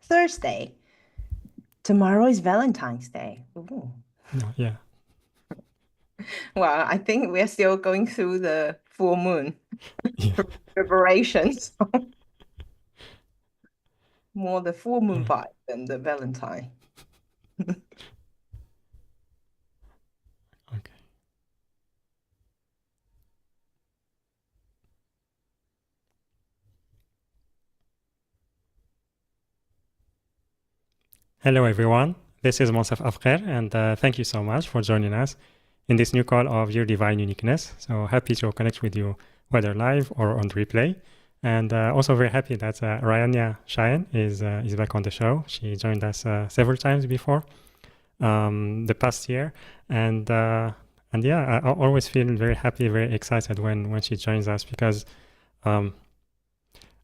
Thursday. Tomorrow is Valentine's Day. Ooh. No, yeah. Well, I think we're still going through the full moon Yeah. preparations. More the full All moon right. vibe than the Valentine. Okay. Hello, everyone. This is Monsef Afkher, and thank you so much for joining us in this new call of Your Divine Uniqueness. So happy to connect with you, whether live or on replay. And also very happy that Rayania Chaenn is back on the show. She joined us several times before the past year. And yeah, I always feel very happy, very excited when she joins us because um,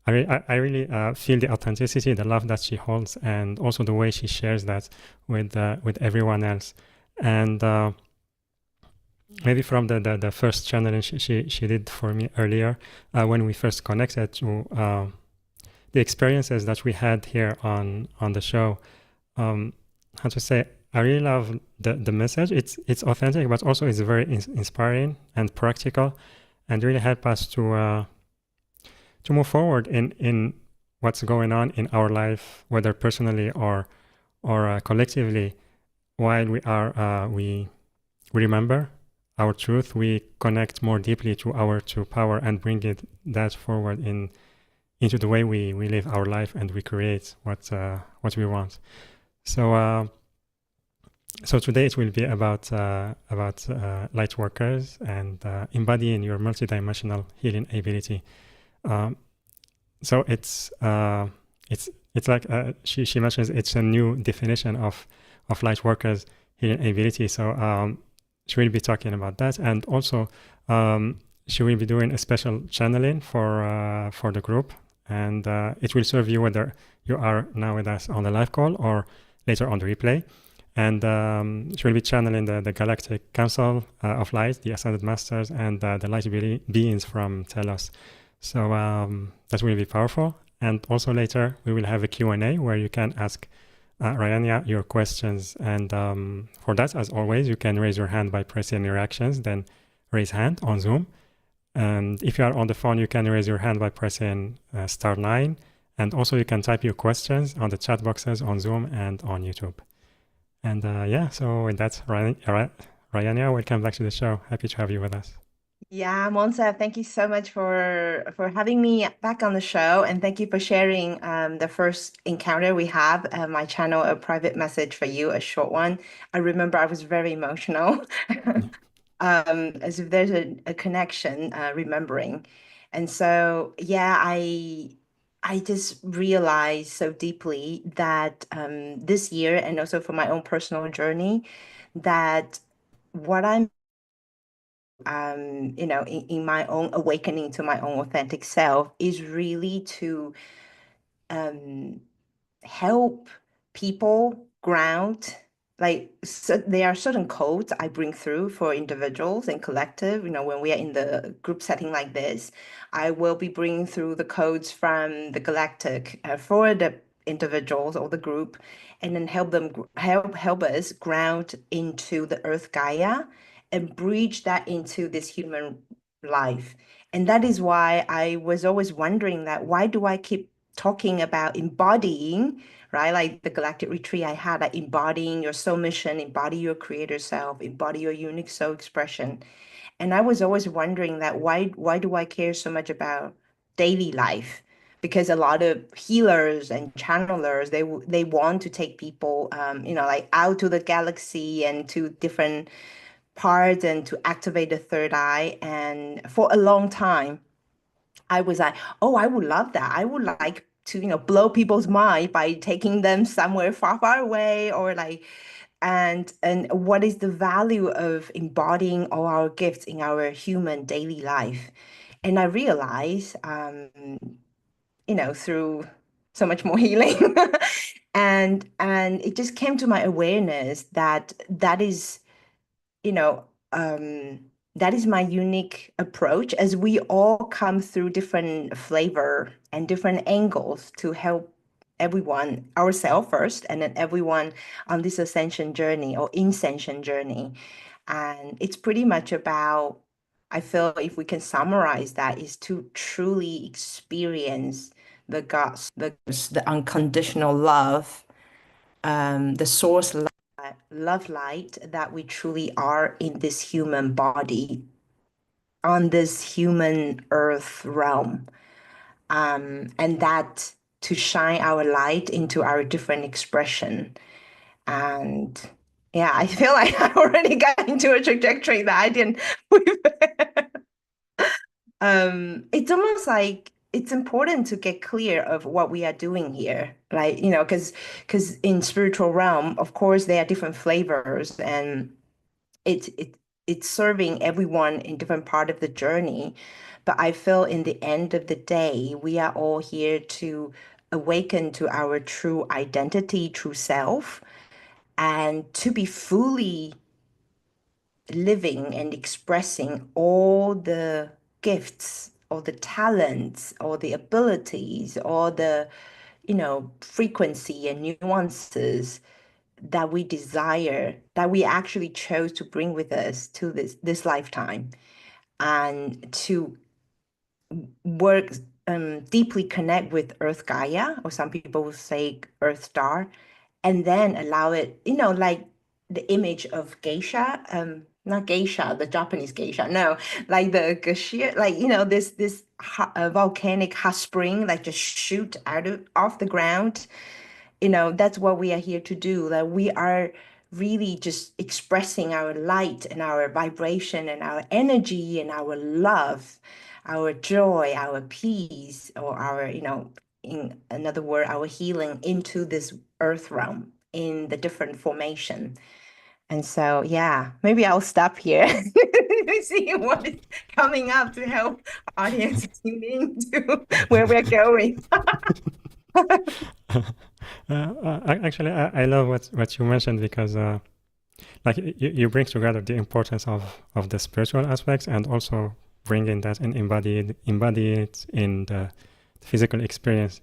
I really feel the authenticity, the love that she holds, and also the way she shares that with everyone else. And maybe from the first channeling she did for me earlier, when we first connected to the experiences that we had here on the show. How to say? I really love the message. It's authentic, but also it's very inspiring and practical, and really help us to move forward in what's going on in our life, whether personally or collectively. While we remember our truth, we connect more deeply to our true power and bring that forward into the way we live our life, and we create what we want. So today it will be about light workers and embodying your multidimensional healing ability. Um, so it's like she mentions it's a new definition of light workers healing ability. So she will be talking about that, and also she will be doing a special channeling for the group, and it will serve you whether you are now with us on the live call or later on the replay. And she will be channeling the Galactic Council of Light, the Ascended Masters, and the light beings from Telos. So that will be powerful. And also later, we will have a Q&A where you can ask Rayania your questions. And for that, as always, you can raise your hand by pressing your actions, then raise hand on Zoom. And if you are on the phone, you can raise your hand by pressing *9. And also you can type your questions on the chat boxes on Zoom and on YouTube. And yeah, so with that, Rayania, welcome back to the show. Happy to have you with us. Yeah, Monsef, thank you so much for having me back on the show, and thank you for sharing the first encounter we have. My channel, a private message for you, a short one. I remember I was very emotional, Yeah. as if there's a connection, remembering. And so, yeah, I just realized so deeply that this year, and also for my own personal journey, that what I'm in my own awakening to my own authentic self is really to um, help people ground. Like, so there are certain codes I bring through for individuals and collective. When we are in the group setting like this, I will be bringing through the codes from the galactic for the individuals or the group, and then help us ground into the Earth Gaia and bridge that into this human life. And that is why I was always wondering that why do I keep talking about embodying, right? Like the galactic retreat I had, like embodying your soul mission, embody your creator self, embody your unique soul expression. And I was always wondering that why do I care so much about daily life? Because a lot of healers and channelers, they want to take people, like out to the galaxy and to different parts and to activate the third eye. And for a long time, I was like, oh, I would love that. I would like to, blow people's mind by taking them somewhere far, far away, or like, and what is the value of embodying all our gifts in our human daily life? And I realized, through so much more healing, and it just came to my awareness that you know, um, that is my unique approach, as we all come through different flavor and different angles to help. everyone, ourselves first, and then everyone on this ascension journey or incension journey. And it's pretty much about, I feel if we can summarize that, is to truly experience the unconditional love, the source love light that we truly are in this human body, on this human earth realm. And that to shine our light into our different expression. And yeah, I feel like I already got into a trajectory that I didn't prepare. It's almost like it's important to get clear of what we are doing here, like, because in spiritual realm, of course, there are different flavors, and it it it's serving everyone in different part of the journey. But I feel in the end of the day, we are all here to awaken to our true identity, true self, and to be fully living and expressing all the gifts or the talents or the abilities or the frequency and nuances that we desire, that we actually chose to bring with us to this lifetime, and to work, deeply connect with Earth Gaia, or some people will say Earth Star, and then allow it, like the image of geisha, not geisha, the Japanese geisha, no, like the geisha, like, volcanic hot spring, like just shoot out of off the ground. That's what we are here to do. That we are really just expressing our light and our vibration and our energy and our love, our joy, our peace, or our, in another word, our healing into this earth realm in the different formation. And so, yeah, maybe I'll stop here. See what is coming up to help audience tune into where we're going. Actually, I love what you mentioned because like you bring together the importance of the spiritual aspects and also bringing that and embody it in the physical experience.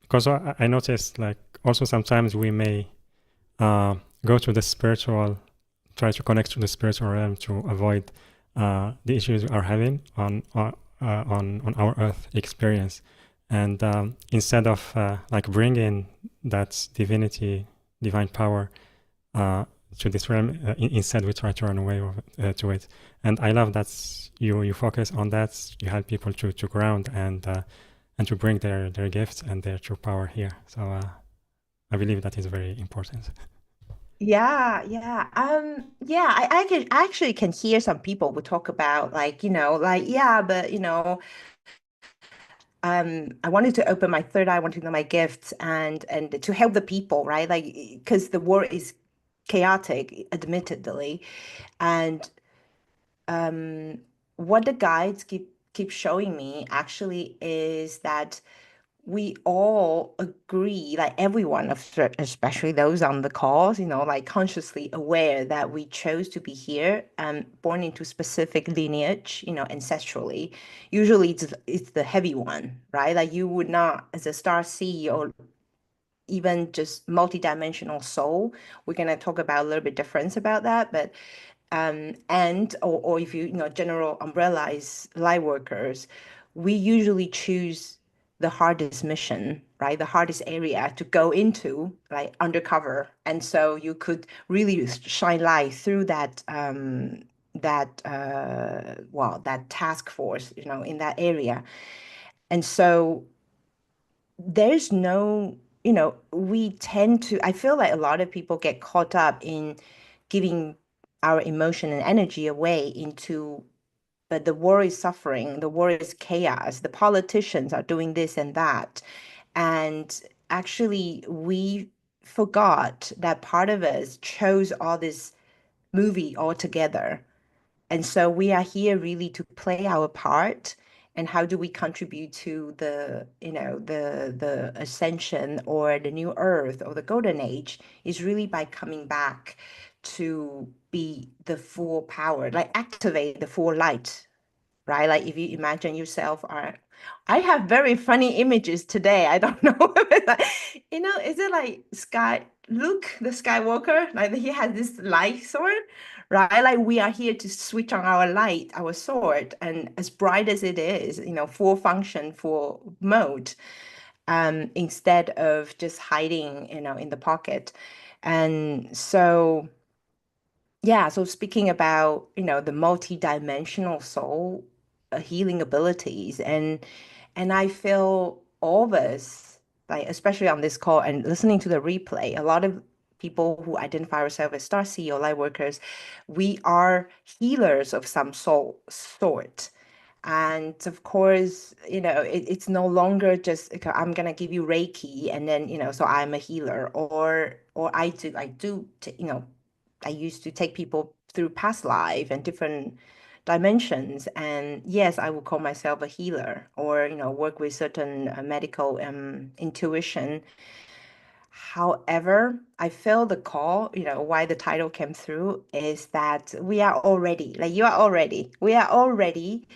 Because I noticed like also sometimes we may go to the spiritual, try to connect to the spiritual realm to avoid the issues we are having on our earth experience. And instead of like bringing that divinity, divine power to this realm, instead we try to run away to it. And I love that you focus on that. You help people to ground and to bring their gifts and their true power here. So I believe that is very important. Yeah, yeah. Yeah, I actually can hear some people who talk about, like, like, yeah, but I wanted to open my third eye, I wanted to know my gifts and to help the people, right? Like, because the world is chaotic, admittedly. And what the guides keep showing me actually is that we all agree, like everyone, especially those on the calls, like consciously aware that we chose to be here and born into specific lineage, ancestrally. Usually it's the heavy one, right? Like you would not, as a star seed or even just multidimensional soul, we're going to talk about a little bit difference about that, but and or if general umbrella is light workers, we usually choose the hardest mission, right? The hardest area to go into, like undercover. And so you could really shine light through that task force, in that area. And so there's no, we tend to, I feel like a lot of people get caught up in giving our emotion and energy away into, but the war is suffering, the war is chaos, the politicians are doing this and that. And actually, we forgot that part of us chose all this movie altogether. And so we are here really to play our part. And how do we contribute to the ascension or the new earth or the golden age is really by coming back to be the full power, like activate the full light, right? Like if you imagine yourself are I have very funny images today. I don't know. If is it like Luke, the Skywalker? Like he has this light sword, right? Like we are here to switch on our light, our sword, and as bright as it is, full function, full mode, instead of just hiding, in the pocket. And so yeah, so speaking about, the multi-dimensional soul, healing abilities, and I feel all of us, like especially on this call and listening to the replay, a lot of people who identify ourselves as Star CEO light workers, we are healers of some sort. And of course, it's no longer just okay, I'm gonna give you Reiki and then, so I'm a healer, or I used to take people through past life and different dimensions. And yes, I would call myself a healer or, work with certain medical intuition. However, I feel the call, why the title came through is that we are all ready. Like we are all ready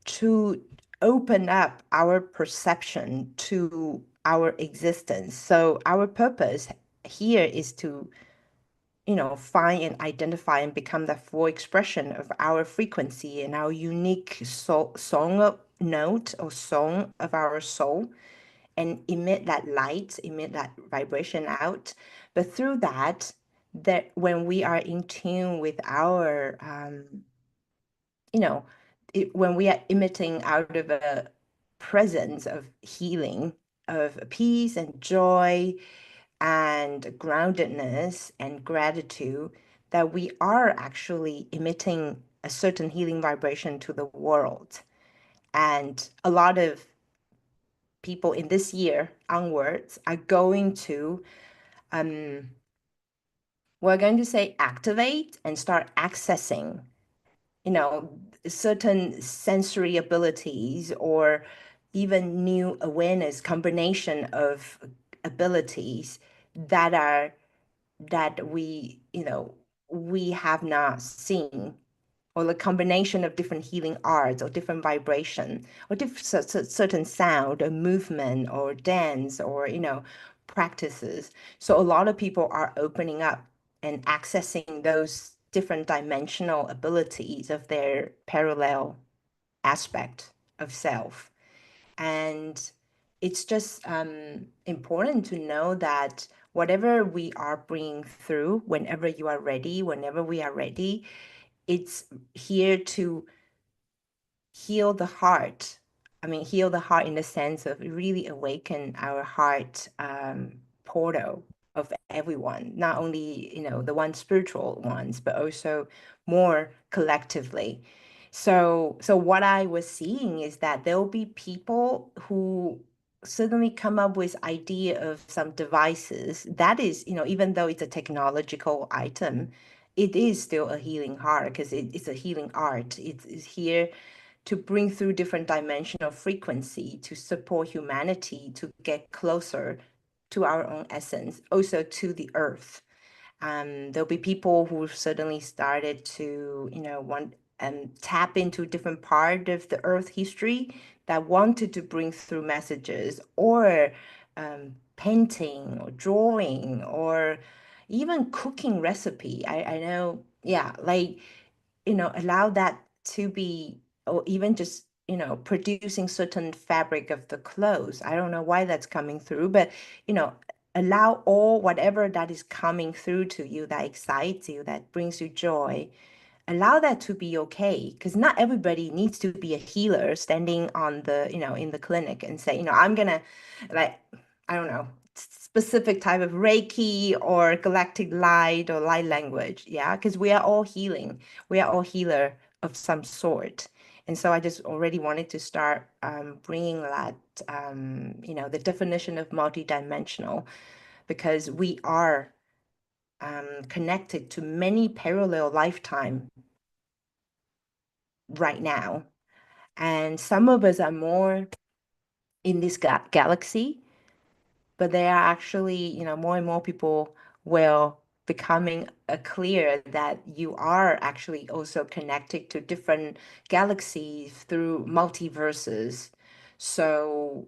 to open up our perception to our existence. So our purpose here is to find and identify and become the full expression of our frequency and our unique song of note or song of our soul and emit that light, emit that vibration out. But through that when we are in tune with our, you know, when we are emitting out of a presence of healing, of peace and joy, and groundedness and gratitude, that we are actually emitting a certain healing vibration to the world. And a lot of people in this year onwards are going to, um, we're going to say, activate and start accessing, you know, certain sensory abilities or even new awareness combination of abilities that are that we have not seen, or the combination of different healing arts or different vibration or certain sound or movement or dance or practices. So a lot of people are opening up and accessing those different dimensional abilities of their parallel aspect of self. And it's just important to know that whatever we are bringing through, whenever we are ready, it's here to heal the heart. I mean, heal the heart in the sense of really awaken our heart portal of everyone, not only, the one spiritual ones, but also more collectively. So what I was seeing is that there will be people who suddenly come up with idea of some devices that is, even though it's a technological item, it is still a healing heart because it's a healing art. It is here to bring through different dimensional frequency to support humanity to get closer to our own essence, also to the earth. There'll be people who suddenly started to, want and tap into different part of the earth history that wanted to bring through messages or painting or drawing or even cooking recipe. I know, yeah, like allow that to be, or even just, producing certain fabric of the clothes. I don't know why that's coming through, but, you know, allow all whatever that is coming through to you that excites you, that brings you joy, allow that to be okay, because not everybody needs to be a healer standing on the in the clinic and say, I'm gonna, like, I don't know, specific type of Reiki or galactic light or light language. Yeah, because we are all healing, we are all healer of some sort. And so I just already wanted to start bringing that, the definition of multidimensional, because we are connected to many parallel lifetime right now. And some of us are more in this galaxy, but there are actually, more and more people will becoming clear that you are actually also connected to different galaxies through multiverses. So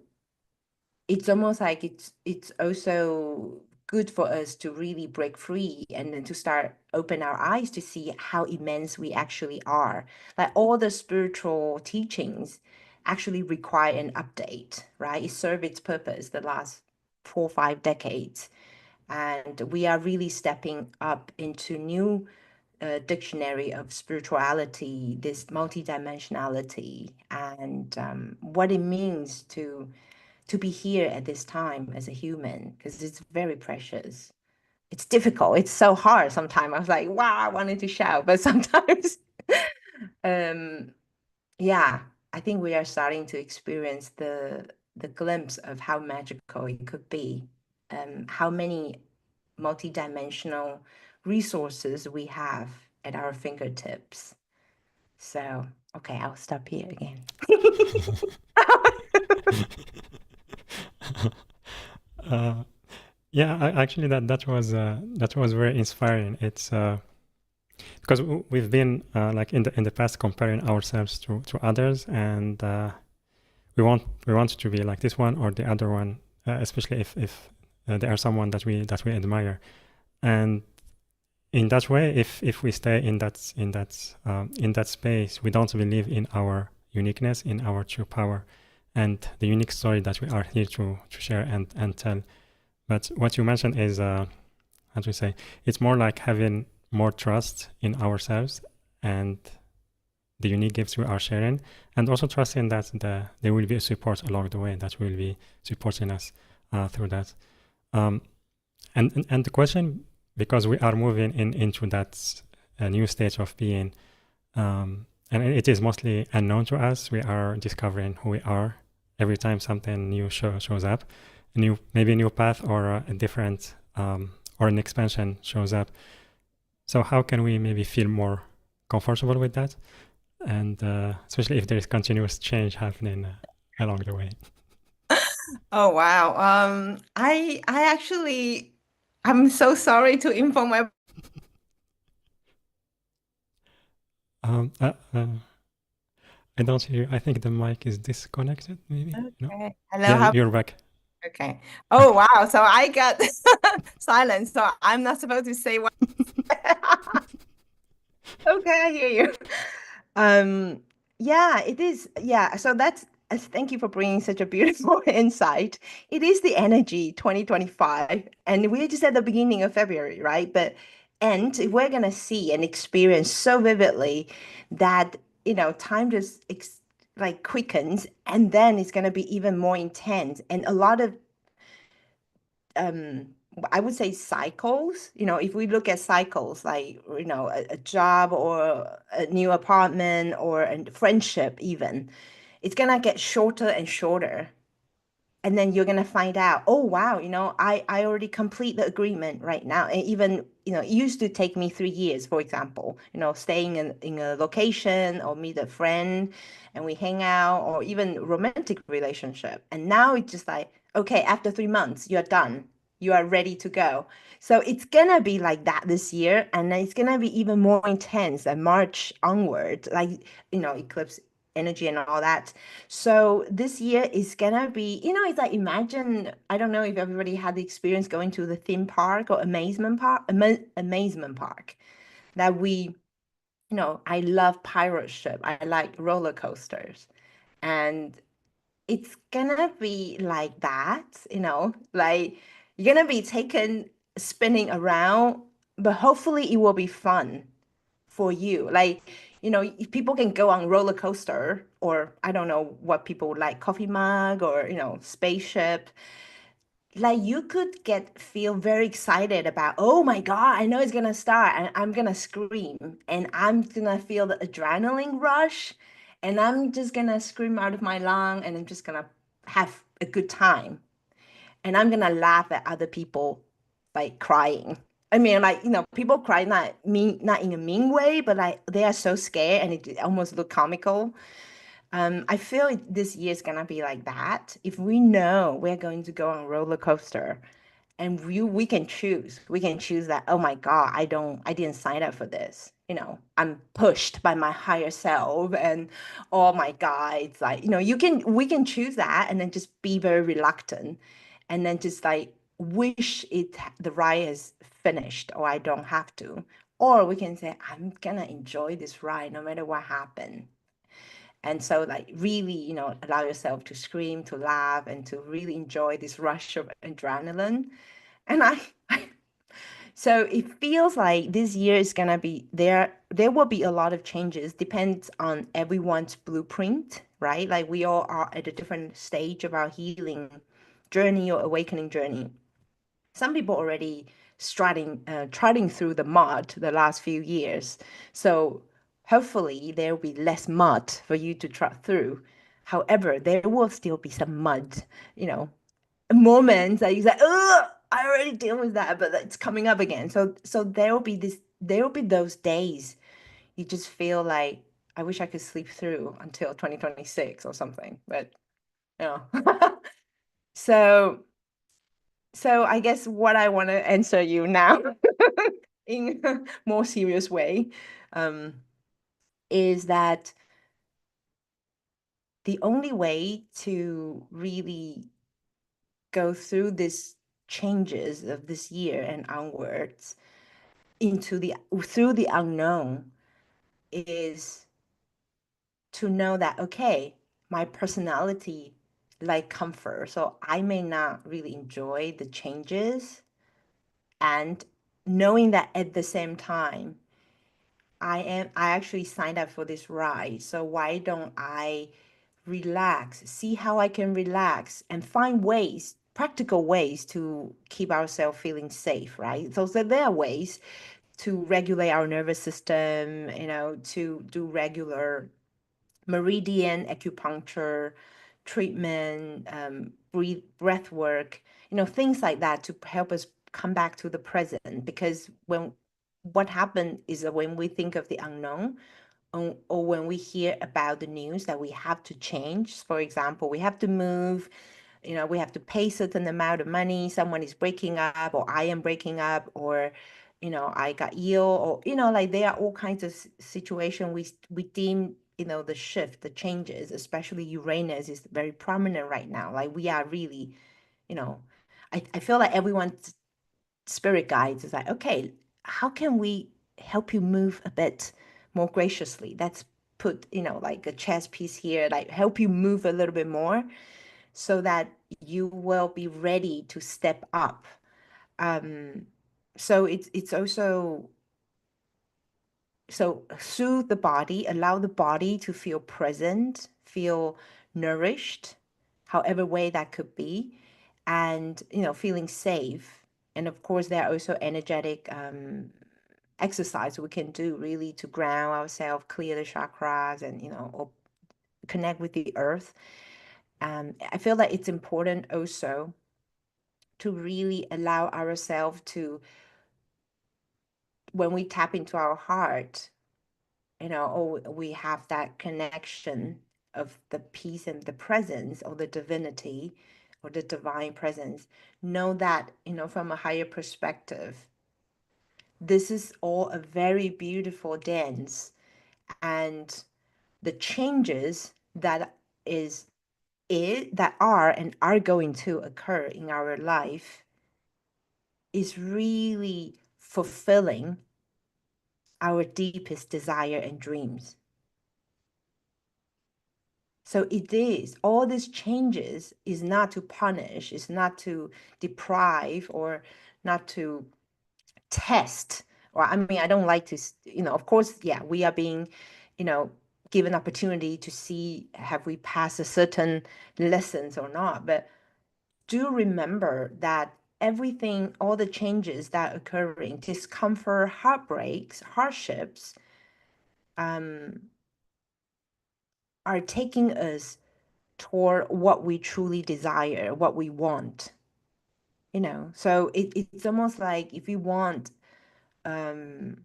it's almost like it's also good for us to really break free and then to start open our eyes to see how immense we actually are. Like all the spiritual teachings actually require an update, right? It served its purpose the last 4 or 5 decades. And we are really stepping up into new dictionary of spirituality, this multidimensionality, and what it means to be here at this time as a human, because it's very precious. It's difficult. It's so hard sometimes. I was like, wow, I wanted to shout, but sometimes, um, yeah, I think we are starting to experience the glimpse of how magical it could be, how many multidimensional resources we have at our fingertips. So, okay, I'll stop here again. uh, yeah, actually, that was very inspiring. It's because we've been like in the past comparing ourselves to others, and we want to be like this one or the other one, especially if they are someone that we admire. And in that way, if we stay in that space, we don't believe in our uniqueness, in our true power, and the unique story that we are here to share and tell. But what you mentioned is, how do you say, it's more like having more trust in ourselves and the unique gifts we are sharing, and also trusting that there will be a support along the way that will be supporting us through that. Um, and the question, because we are moving into that new stage of being, and it is mostly unknown to us. We are discovering who we are every time something new shows up, maybe a new path or a different or an expansion shows up. So how can we maybe feel more comfortable with that, and especially if there is continuous change happening along the way? Oh wow. I actually I'm so sorry to inform my Um, uh, uh, I don't hear you. I think the mic is disconnected, maybe? No? Okay. Hello, Yeah, how you're back. okay. Oh wow. So I got silence. So I'm not supposed to say what okay, I hear you. Um, yeah, it is. Yeah, so that's thank you for bringing such a beautiful insight. It is the energy 2025, and we're just at the beginning of February, right? And we're gonna see and experience so vividly that, time just like quickens, and then it's gonna be even more intense, and a lot of um I would say cycles. If we look at cycles like, a job or a new apartment or a friendship even, it's gonna get shorter and shorter. And then you're gonna find out, oh wow, I already complete the agreement right now. And even, it used to take me 3 years, for example, staying in a location or meet a friend and we hang out, or even romantic relationship. And now it's just like, okay, after 3 months, you're done. You are ready to go. So it's gonna be like that this year, and then it's gonna be even more intense and March onward, like, eclipse energy and all that. So this year is gonna be, it's like, imagine, I don't know if everybody had the experience going to the theme park or amazement park that I love pirate ship. I like roller coasters. And it's gonna be like that, like you're gonna be taken spinning around, but hopefully it will be fun for you. Like, if people can go on roller coaster, or I don't know what people would like, coffee mug or, spaceship, like you could feel very excited about, oh my God, I know it's gonna start and I'm gonna scream and I'm gonna feel the adrenaline rush and I'm just gonna scream out of my lung and I'm just gonna have a good time. And I'm gonna laugh at other people like crying. I mean, like, people cry not in a mean way, but like they are so scared and it almost look comical. I feel this year is gonna be like that. If we know we're going to go on a roller coaster, And we can choose. We can choose that, oh my God, I didn't sign up for this. I'm pushed by my higher self, and oh my God, it's like, we can choose that and then just be very reluctant and then just like wish the ride is finished or I don't have to. Or we can say, I'm gonna enjoy this ride no matter what happened. And so, like, really, allow yourself to scream, to laugh, and to really enjoy this rush of adrenaline. And so it feels like this year is gonna be there. There will be a lot of changes, depends on everyone's blueprint, right? Like we all are at a different stage of our healing journey or awakening journey. Some people already trotting through the mud the last few years. So hopefully there will be less mud for you to trot through. However, there will still be some mud, you know, moments that you say, "Oh, I already dealt with that," but it's coming up again. So there will be those days you just feel like I wish I could sleep through until 2026 or something. But you know. so so I guess what I want to answer you now in a more serious way um, is that the only way to really go through these changes of this year and onwards into the through the unknown is to know that, okay, my personality like comfort, so I may not really enjoy the changes, and knowing that at the same time I actually signed up for this ride, so why don't I relax, see how I can relax and find ways, practical ways to keep ourselves feeling safe, right? So there are ways to regulate our nervous system, to do regular meridian acupuncture treatment, breath work, things like that to help us come back to the present. Because what happened is that when we think of the unknown, or when we hear about the news that we have to change, for example, we have to move, we have to pay certain amount of money, someone is breaking up, or I am breaking up, or I got ill, or like there are all kinds of situation we deem, the shift, the changes, especially Uranus is very prominent right now. Like we are really, you know I feel like everyone's spirit guides is like, okay, how can we help you move a bit more graciously? Let's put, like a chess piece here, like help you move a little bit more so that you will be ready to step up. Um, so it's also, so soothe the body, allow the body to feel present, feel nourished, however way that could be, and feeling safe. And of course, there are also energetic exercise we can do really to ground ourselves, clear the chakras, and or connect with the earth. I feel like it's important also to really allow ourselves to, when we tap into our heart, or we have that connection of the peace and the presence or the divinity or the divine presence, know that, from a higher perspective, this is all a very beautiful dance. And the changes that are and are going to occur in our life is really fulfilling our deepest desire and dreams. So it is, all these changes is not to punish, it's not to deprive, or not to test. Or I mean, I don't like to, of course, yeah, we are being, you know, given opportunity to see have we passed a certain lessons or not. But do remember that everything, all the changes that are occurring, discomfort, heartbreaks, hardships, um, are taking us toward what we truly desire, what we want. So it's almost like if you want, um,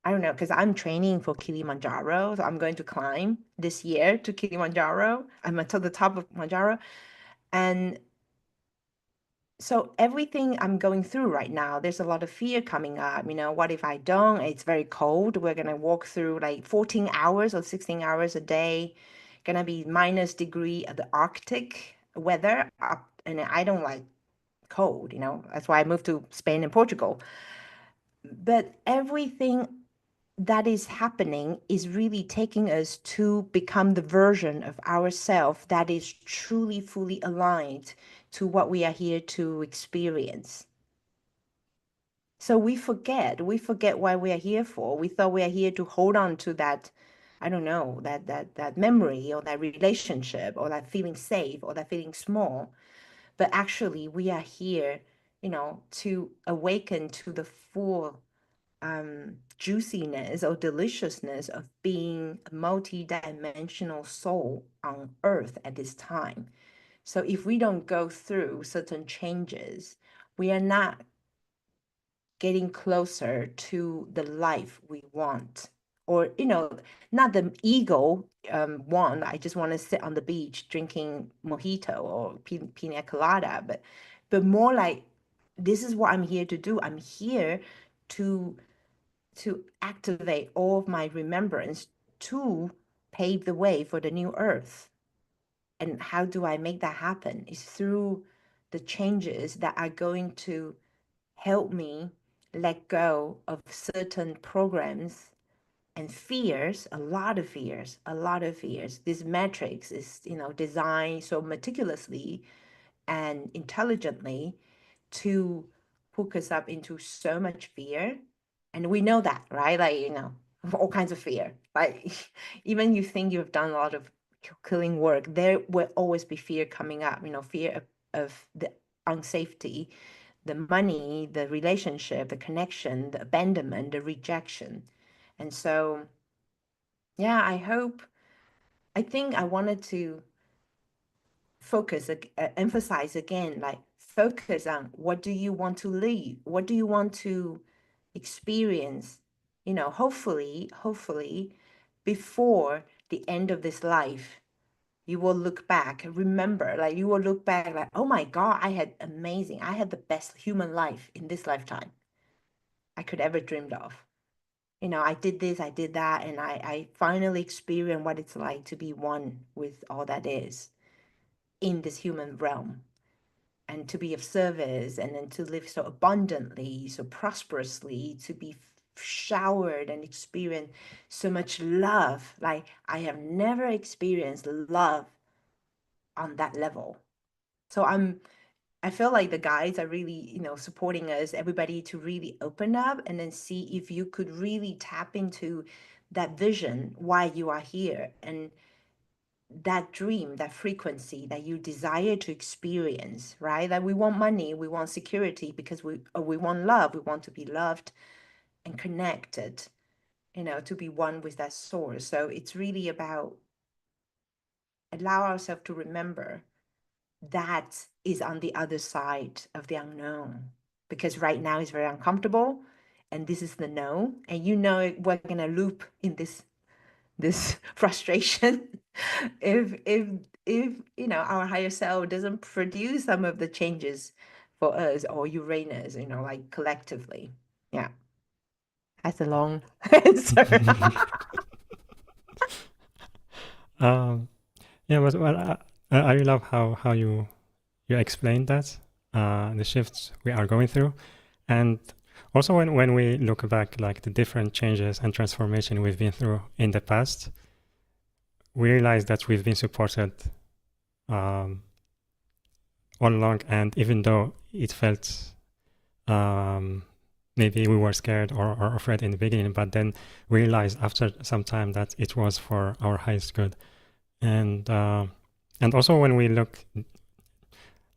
I don't know, because I'm training for Kilimanjaro, so I'm going to climb this year to Kilimanjaro. I'm until the top of Kilimanjaro, and so everything I'm going through right now, there's a lot of fear coming up. What if I don't? It's very cold. We're gonna walk through like 14 hours or 16 hours a day. Gonna be minus degree at the Arctic weather up, and I don't like cold. That's why I moved to Spain and Portugal. But everything that is happening is really taking us to become the version of ourselves that is truly fully aligned to what we are here to experience. So we forget why we are here for. We thought we are here to hold on to that, I don't know, that memory or that relationship or that feeling safe or that feeling small. But actually we are here, to awaken to the full juiciness or deliciousness of being a multi-dimensional soul on earth at this time. So if we don't go through certain changes, we are not getting closer to the life we want. Or, not the ego one. I just want to sit on the beach drinking mojito or pina colada, but more like, this is what I'm here to do. I'm here to activate all of my remembrance to pave the way for the new earth. And how do I make that happen? Is through the changes that are going to help me let go of certain programs and fears, a lot of fears, a lot of fears. This matrix is, designed so meticulously and intelligently to hook us up into so much fear. And we know that, right? Like, all kinds of fear. Like, even you think you've done a lot of killing work, there will always be fear coming up, fear of the unsafety, the money, the relationship, the connection, the abandonment, the rejection. And so, yeah, I think I wanted to emphasize again, like focus on what do you want to leave? What do you want to experience? Hopefully, before the end of this life, you will look back, remember, like you will look back like, oh my God, I had the best human life in this lifetime I could ever dreamed of. I did this, I did that, and I finally experienced what it's like to be one with all that is in this human realm, and to be of service, and then to live so abundantly, so prosperously, to be showered and experience so much love. Like, I have never experienced love on that level. So I feel like the guides are really, supporting us, everybody, to really open up and then see if you could really tap into that vision, why you are here, and that dream, that frequency that you desire to experience, right? That we want money, we want security because we want love, we want to be loved and connected, to be one with that source. So it's really about allow ourselves to remember that is on the other side of the unknown, because right now is very uncomfortable, and this is the no, and we're gonna loop in this frustration if our higher self doesn't produce some of the changes for us or Uranus, like collectively. Yeah, that's a long answer. um, yeah, but well, I really love how you explained that, the shifts we are going through, and also when we look back, like the different changes and transformation we've been through in the past, we realize that we've been supported um, all along, and even though it felt maybe we were scared or afraid in the beginning, but then we realized after some time that it was for our highest good. And also when we look,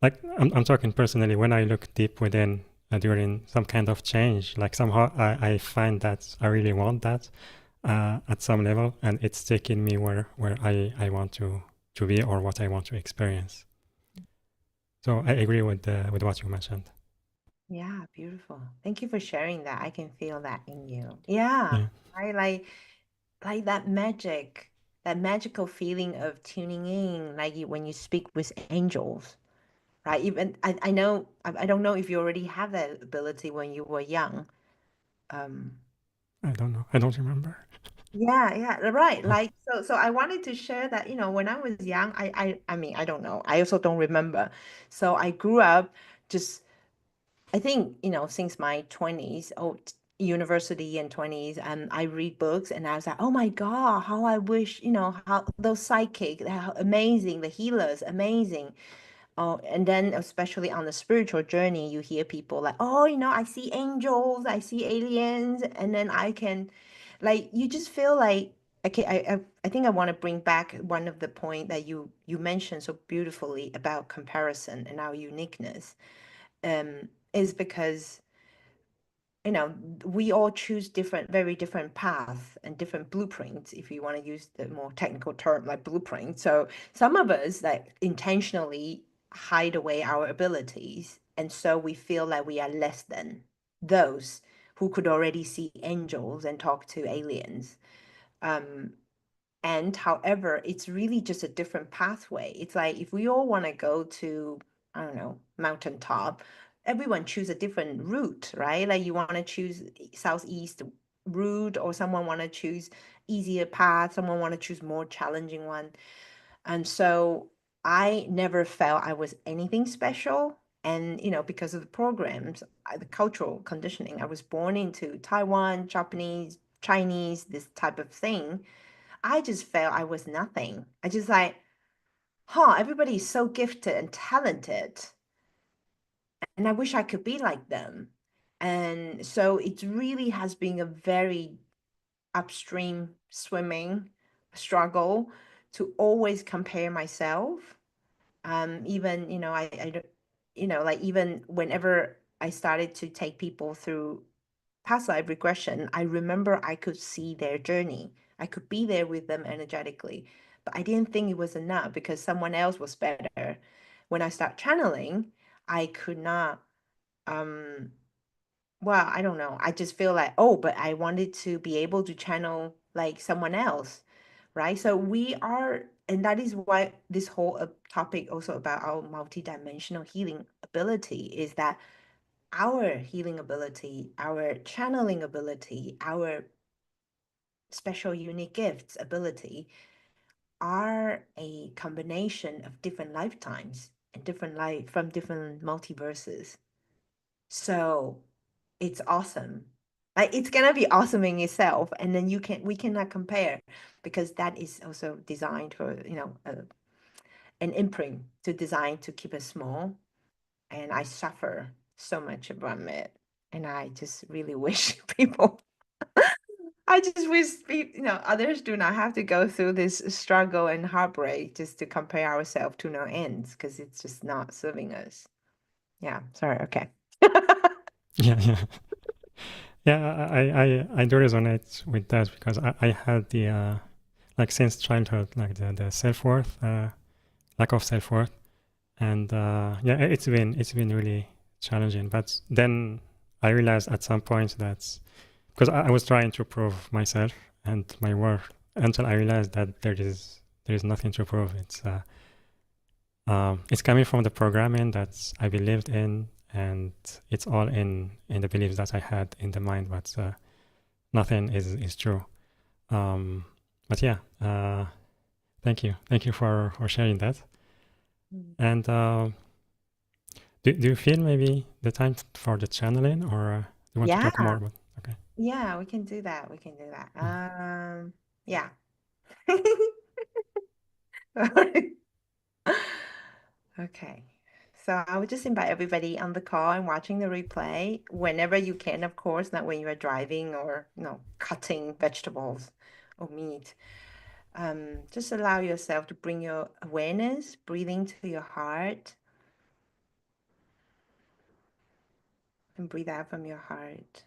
like I'm talking personally, when I look deep within during some kind of change, like somehow I find that I really want that at some level, and it's taking me where I want to be or what I want to experience. So I agree with what you mentioned. Yeah, beautiful. Thank you for sharing that. I can feel that in you. Yeah, Yeah. I like that magic, that magical feeling of tuning in, like when you speak with angels, right? Even I know I don't know if you already have that ability when you were young. Um, I don't know. I don't remember. yeah, yeah, right. Oh, Like so I wanted to share that, when I was young, I mean, I don't know. I also don't remember. So I grew up just I think, since my 20s, university and 20s, I read books and I was like, oh my God, how I wish, how those psychic, how amazing, the healers, amazing. Oh, and then especially on the spiritual journey, you hear people like, oh, I see angels, I see aliens, and then I can, like, you just feel like, okay, I think I want to bring back one of the point that you mentioned so beautifully about comparison and our uniqueness, is because you know, we all choose different, very different paths and different blueprints, if you want to use the more technical term like blueprint. So some of us like intentionally hide away our abilities. And so we feel like we are less than those who could already see angels and talk to aliens. Um, and however, it's really just a different pathway. It's like if we all want to go to, I don't know, mountaintop, everyone choose a different route, right? Like you want to choose southeast route, or someone want to choose easier path, someone want to choose more challenging one. And so I never felt I was anything special. And, because of the programs, the cultural conditioning, I was born into Taiwan, Japanese, Chinese, this type of thing. I just felt I was nothing. I just like, everybody is so gifted and talented, and I wish I could be like them. And so it really has been a very upstream swimming struggle to always compare myself. Even, like even whenever I started to take people through past life regression, I remember I could see their journey. I could be there with them energetically. But I didn't think it was enough because someone else was better. When I start channeling, I could not, um, well, I don't know. I just feel like, oh, but I wanted to be able to channel like someone else, right? So we are, and that is why this whole topic also about our multidimensional healing ability is that our healing ability, our channeling ability, our special unique gifts ability are a combination of different lifetimes and different life from different multiverses. So it's awesome. Like it's gonna be awesome in itself, and then we cannot compare because that is also designed for an imprint to design to keep us small, and I suffer so much from it. And I just really wish people, I just wish others do not have to go through this struggle and heartbreak just to compare ourselves to no ends because it's just not serving us. Yeah, sorry. Okay. yeah, yeah. Yeah, I do resonate with that because I had the like since childhood, like the self-worth, lack of self-worth, and yeah, it's been really challenging. But then I realized at some point that because I was trying to prove myself and my worth until I realized that there is nothing to prove. It's coming from the programming that I believed in, and it's all in the beliefs that I had in the mind, but nothing is true. Um, but yeah, thank you for sharing that. Mm. And do you feel maybe the time for the channeling, or do you want to Yeah, talk more about? Okay. yeah, we can do that. We can do that. Mm. Yeah. Okay. So I would just invite everybody on the call and watching the replay whenever you can, of course, not when you are driving or, cutting vegetables or meat. Just allow yourself to bring your awareness, breathing to your heart, and breathe out from your heart.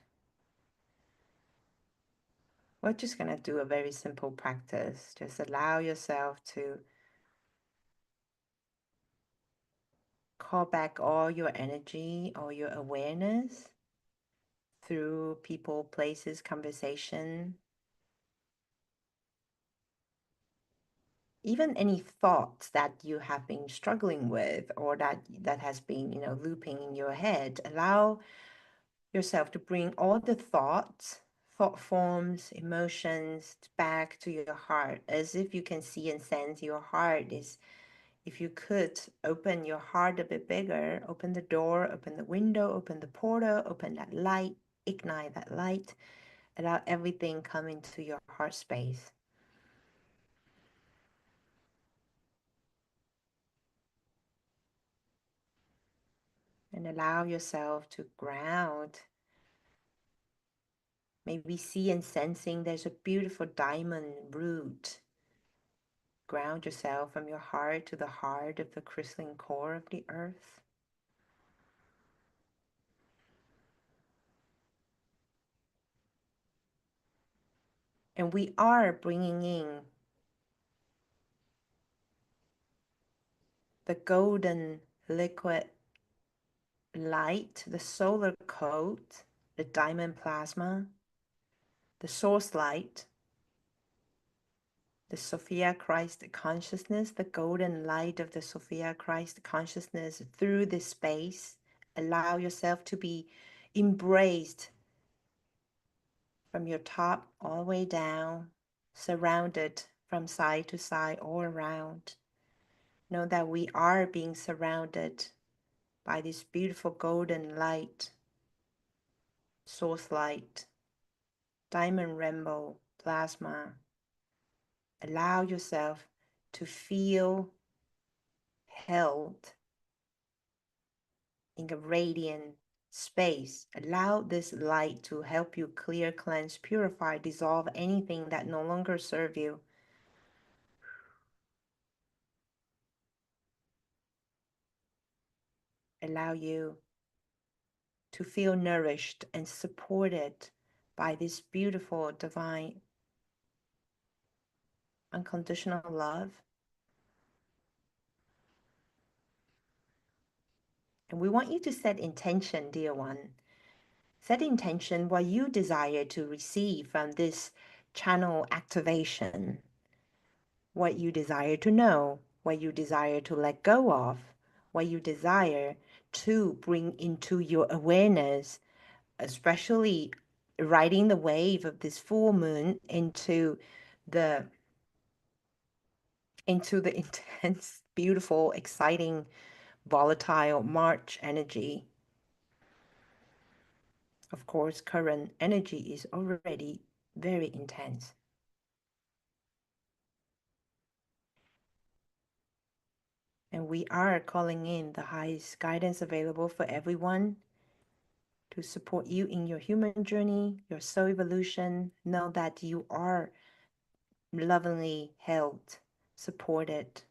We're just going to do a very simple practice. Just allow yourself to call back all your energy, all your awareness through people, places, conversation. even any thoughts that you have been struggling with, or that has been, looping in your head. Allow yourself to bring all the thoughts, thought forms, emotions back to your heart, as if you can see and sense your heart is. If you could open your heart a bit bigger, open the door, open the window, open the portal, open that light, ignite that light, allow everything come into your heart space. And allow yourself to ground. Maybe see and sensing there's a beautiful diamond root. Ground yourself from your heart to the heart of the crystalline core of the earth. And we are bringing in the golden liquid light, the solar coat, the diamond plasma, the source light, the Sophia Christ consciousness, the golden light of the Sophia Christ consciousness through this space. Allow yourself to be embraced from your top all the way down, surrounded from side to side all around. Know that we are being surrounded by this beautiful golden light, source light, diamond rainbow plasma. Allow yourself to feel held in a radiant space. Allow this light to help you clear, cleanse, purify, dissolve anything that no longer serve you. Allow you to feel nourished and supported by this beautiful, divine, unconditional love. And we want you to set intention, dear one. Set intention what you desire to receive from this channel activation, what you desire to know, what you desire to let go of, what you desire to bring into your awareness, especially riding the wave of this full moon the into the intense, beautiful, exciting, volatile March energy. Of course, current energy is already very intense. And we are calling in the highest guidance available for everyone to support you in your human journey, your soul evolution. Know that you are lovingly held, supported.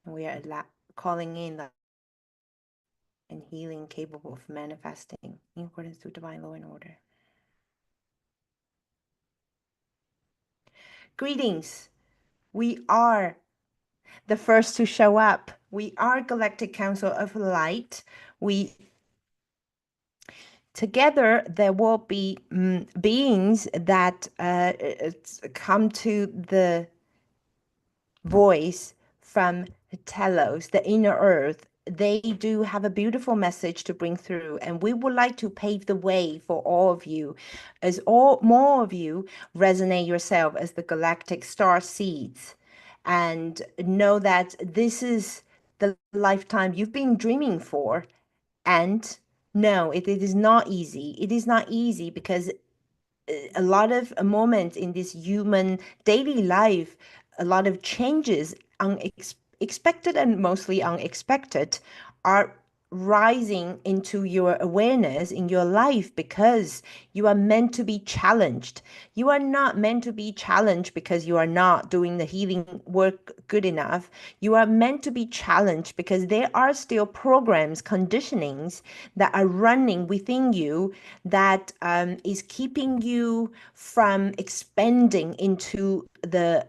And we are calling in the and healing capable of manifesting in accordance with divine law and order. Greetings. We are the first to show up. We are Galactic Council of Light. We together there will be beings that come to the voice from Telos, the inner earth. They do have a beautiful message to bring through, and we would like to pave the way for all of you, as more of you resonate yourself as the galactic star seeds, and know that this is the lifetime you've been dreaming for. And no, it is not easy. It is not easy because a lot of moments in this human daily life, a lot of changes, unexpected and mostly unexpected, are rising into your awareness in your life because you are meant to be challenged. You are not meant to be challenged because you are not doing the healing work good enough. You are meant to be challenged because there are still programs, conditionings that are running within you that is keeping you from expanding into the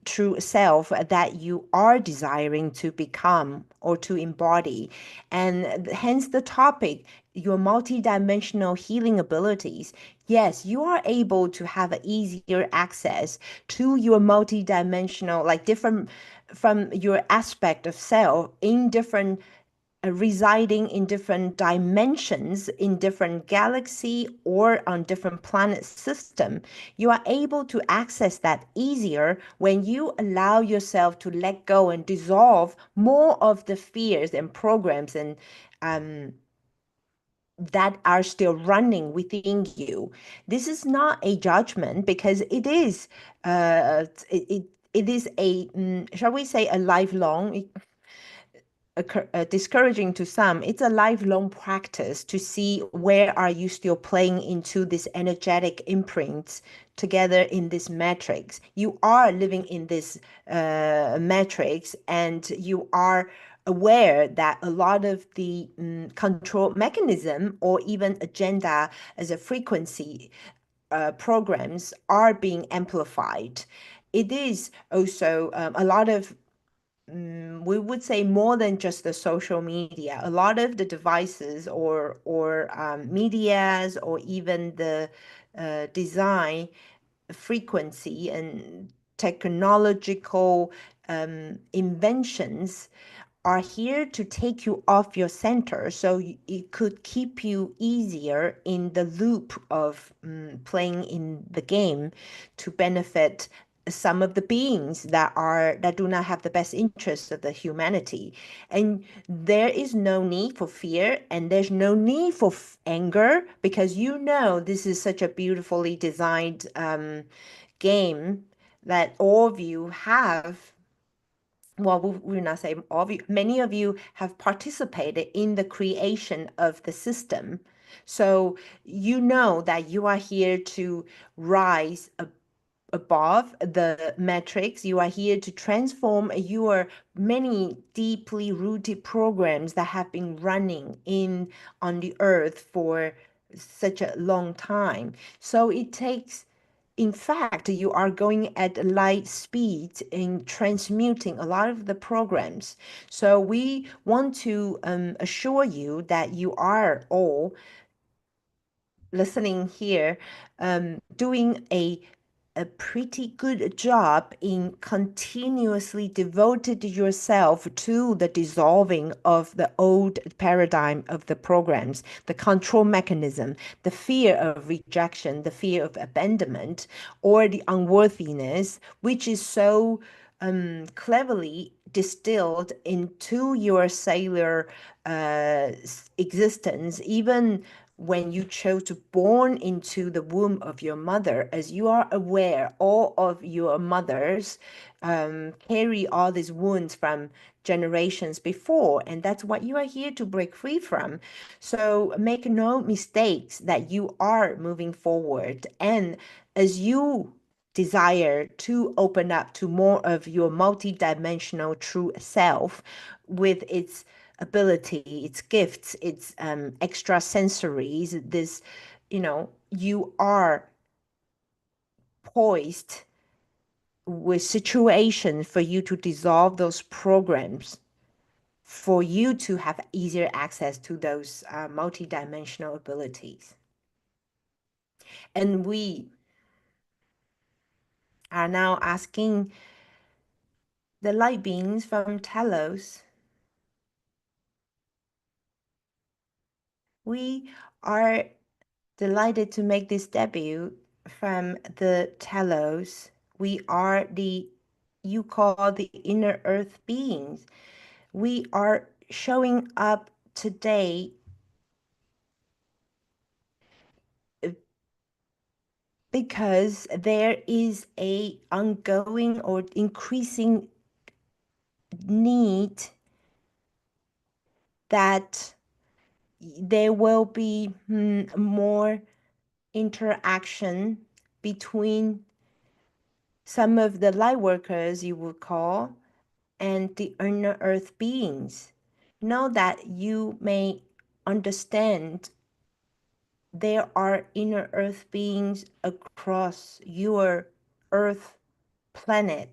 true self that you are desiring to become or to embody. And hence the topic your multidimensional healing abilities, yes, you are able to have an easier access to your multidimensional, like different from your aspect of self in different residing in different dimensions in different galaxy or on different planet system. You are able to access that easier when you allow yourself to let go and dissolve more of the fears and programs and that are still running within you. This is not a judgment because it is it is a shall we say a lifelong, discouraging to some. It's a lifelong practice to see where are you still playing into this energetic imprints together in this matrix. You are living in this matrix, and you are aware that a lot of the control mechanism or even agenda as a frequency programs are being amplified. It is also a lot of we would say more than just the social media. A lot of the devices or medias or even the design frequency and technological inventions are here to take you off your center, so it could keep you easier in the loop of playing in the game to benefit some of the beings that do not have the best interests of the humanity. And there is no need for fear, and there's no need for anger, because you know this is such a beautifully designed game that all of you have. Well, we will not say all of you, many of you have participated in the creation of the system. So you know that you are here to rise above the metrics. You are here to transform your many deeply rooted programs that have been running in on the earth for such a long time. So it takes, in fact, you are going at light speed in transmuting a lot of the programs. So we want to assure you that you are all listening here, doing a pretty good job in continuously devoted yourself to the dissolving of the old paradigm of the programs, the control mechanism, the fear of rejection, the fear of abandonment, or the unworthiness, which is so cleverly distilled into your cellular existence, even when you chose to born into the womb of your mother. As you are aware, all of your mothers carry all these wounds from generations before, and that's what you are here to break free from. So make no mistakes that you are moving forward, and as you desire to open up to more of your multidimensional true self with its ability, its gifts, its extra sensories, this, you are poised with situations for you to dissolve those programs, for you to have easier access to those multidimensional abilities. And we are now asking the light beings from Telos. We are delighted to make this debut from the Telos. We are the, you call the inner earth beings. We are showing up today because there is a ongoing or increasing need that there will be more interaction between some of the light workers, you would call, and the inner earth beings. Know that you may understand there are inner earth beings across your earth planet,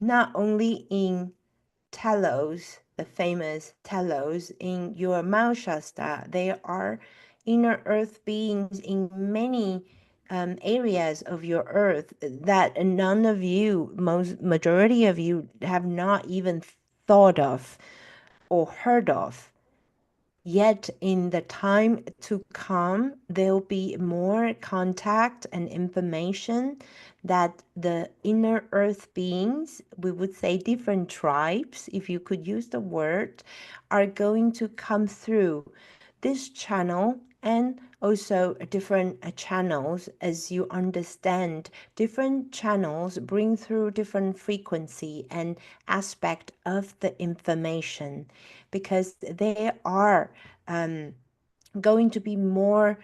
not only in Talos, the famous telos in your Shasta. There are inner earth beings in many areas of your earth that none of you, most majority of you, have not even thought of or heard of. Yet in the time to come, there'll be more contact and information that the inner earth beings, we would say different tribes, if you could use the word, are going to come through this channel and also different channels. As you understand, different channels bring through different frequency and aspect of the information, because there are going to be more,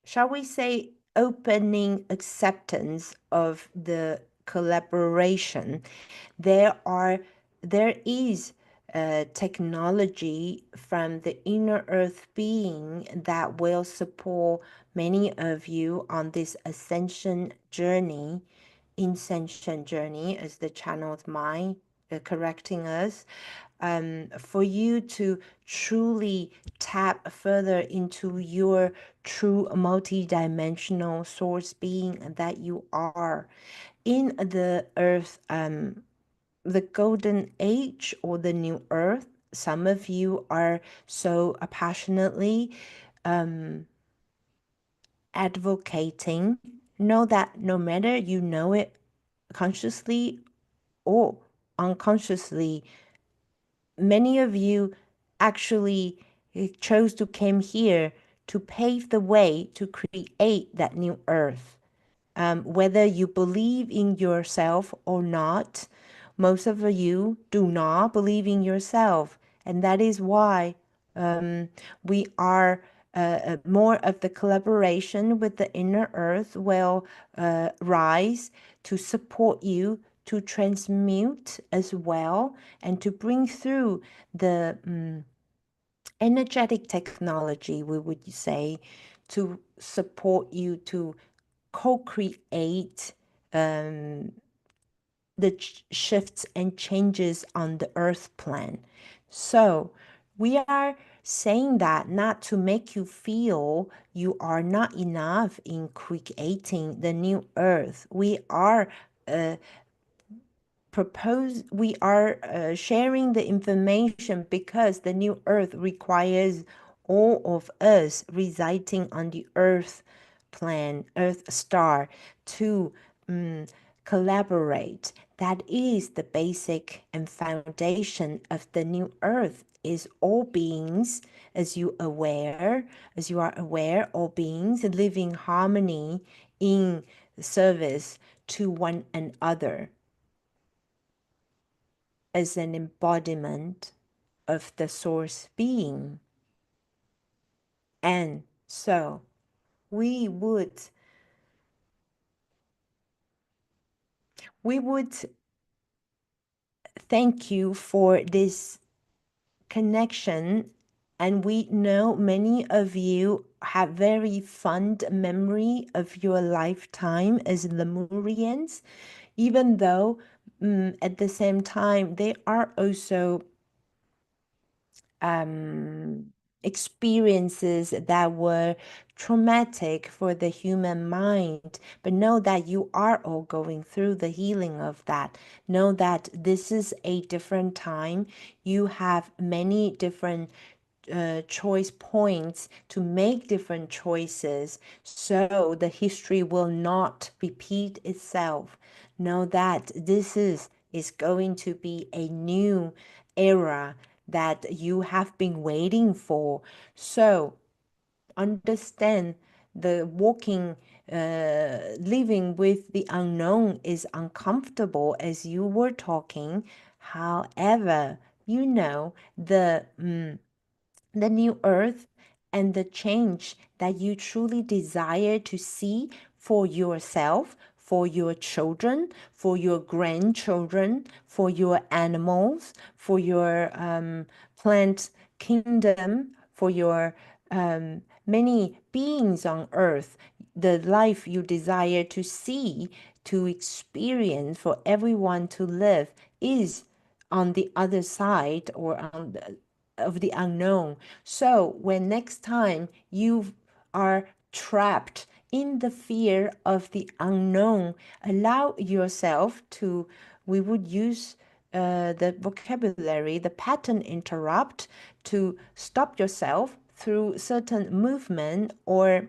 shall we say, opening acceptance of the collaboration. There is technology from the inner earth being that will support many of you on this ascension journey, Incension journey, as the channeled mind correcting us, for you to truly tap further into your true multidimensional source being that you are in the earth, the golden age or the new earth. Some of you are so passionately advocating. Know that no matter you know it consciously or unconsciously, many of you actually chose to come here to pave the way to create that new earth. Whether you believe in yourself or not, most of you do not believe in yourself. And that is why we are more of the collaboration with the inner earth will rise to support you to transmute as well and to bring through the energetic technology, we would say, to support you to co-create the shifts and changes on the earth plan. So we are saying that not to make you feel you are not enough in creating the new earth. We are sharing the information because the new earth requires all of us residing on the earth plan, earth star, to collaborate. That is the basic and foundation of the new earth, is all beings, as you are aware, all beings live in harmony in service to one another, as an embodiment of the source being. And so we would thank you for this connection. And we know many of you have very fond memory of your lifetime as Lemurians, even though at the same time they are also experiences that were traumatic for the human mind. But know that you are all going through the healing of that. Know that this is a different time. You have many different choice points to make different choices, so the history will not repeat itself. Know that this is going to be a new era that you have been waiting for. So understand the walking, living with the unknown is uncomfortable, as you were talking. However, you know the new earth and the change that you truly desire to see for yourself, for your children, for your grandchildren, for your animals, for your plant kingdom, for your many beings on earth, the life you desire to see, to experience, for everyone to live is on the other side or of the unknown. So when next time you are trapped in the fear of the unknown, allow yourself to, we would use the vocabulary, the pattern interrupt, to stop yourself through certain movement or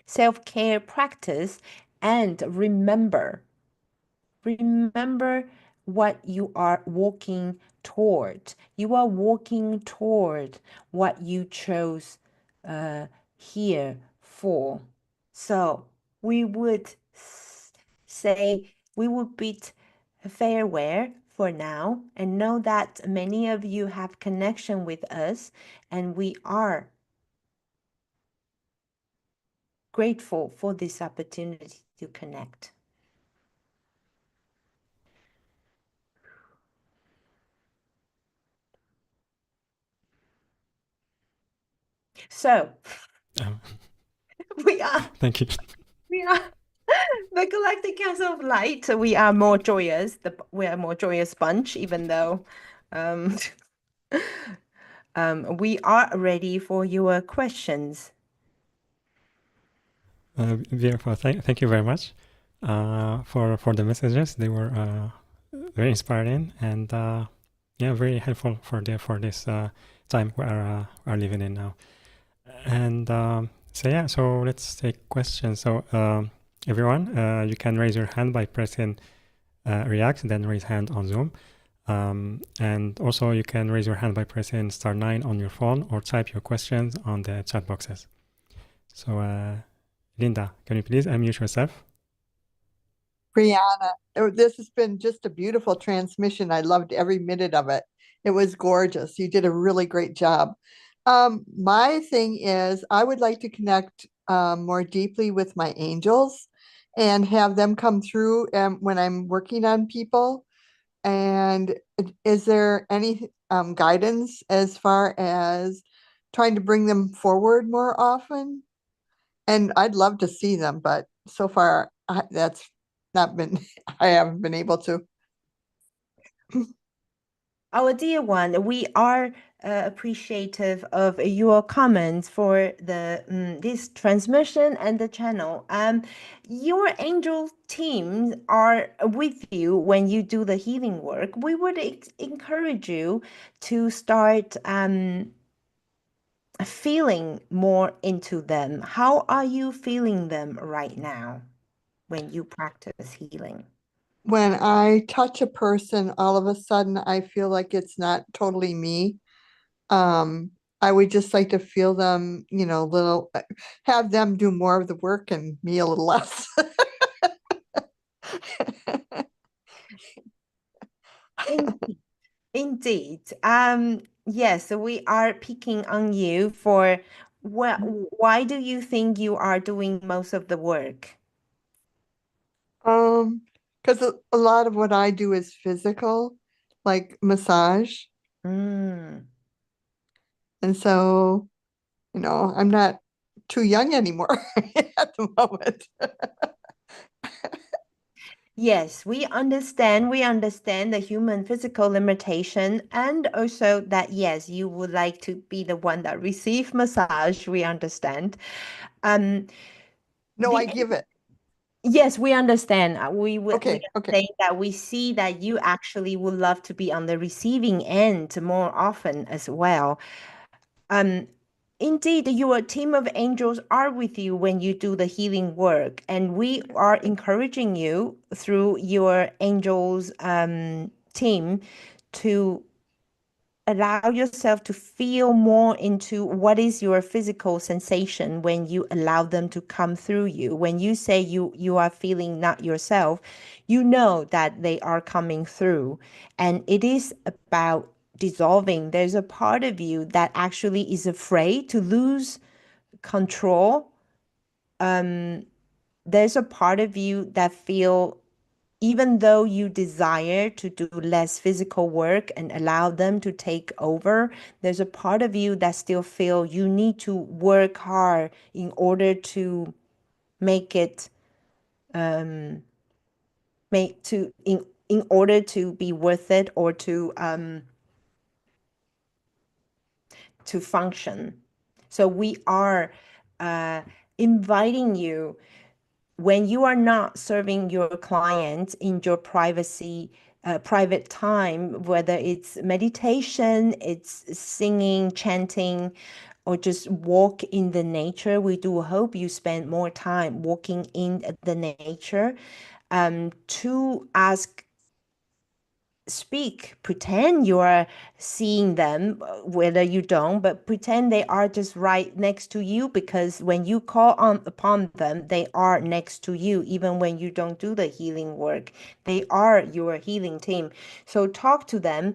self-care practice, and remember what you are walking toward. You are walking toward what you chose here for. So we would say we would bid farewell for now and know that many of you have connection with us, and we are grateful for this opportunity to connect. So Um, we are thank you. we are the Galactic Castle of Light. We are more joyous. We are more joyous bunch, even though um, we are ready for your questions. Beautiful. Thank you very much for the messages. They were very inspiring and yeah, very helpful for this time we are living in now. And so yeah, so let's take questions. So everyone, you can raise your hand by pressing react, then raise hand on Zoom. And also you can raise your hand by pressing *9 on your phone or type your questions on the chat boxes. So Linda, can you please unmute yourself? Brianna, this has been just a beautiful transmission. I loved every minute of it. It was gorgeous. You did a really great job. My thing is, I would like to connect more deeply with my angels and have them come through when I'm working on people. And is there any guidance as far as trying to bring them forward more often? And I'd love to see them, but so far that's not been, I haven't been able to. Our dear one, we are appreciative of your comments for the this transmission and the channel. Your angel teams are with you when you do the healing work. We would encourage you to start feeling more into them. How are you feeling them right now when you practice healing? When I touch a person, all of a sudden I feel like it's not totally me. Um, I would just like to feel them, little, have them do more of the work and me a little less. Indeed. Yes, so we are picking on you for why do you think you are doing most of the work? Because a lot of what I do is physical, like massage. Mm. And so, I'm not too young anymore at the moment. Yes, we understand. We understand the human physical limitation, and also that yes, you would like to be the one that receive massage. We understand. Um, No, the I give it. Yes, we understand. We Okay, are okay. saying that we see that you actually would love to be on the receiving end more often as well. Um, Indeed, your team of angels are with you when you do the healing work, and we are encouraging you through your angels team to allow yourself to feel more into what is your physical sensation when you allow them to come through you. When you say you are feeling not yourself, you know that they are coming through, and it is about dissolving. There's a part of you that actually is afraid to lose control. There's a part of you that feel, even though you desire to do less physical work and allow them to take over, there's a part of you that still feel you need to work hard in order to make it make to in in order to be worth it or to function. So we are inviting you, when you are not serving your clients in your privacy, private time, whether it's meditation, it's singing, chanting, or just walk in the nature. We do hope you spend more time walking in the nature, to ask, speak, pretend you are seeing them, whether you don't, but pretend they are just right next to you, because when you call on upon them, they are next to you. Even when you don't do the healing work, they are your healing team. So talk to them,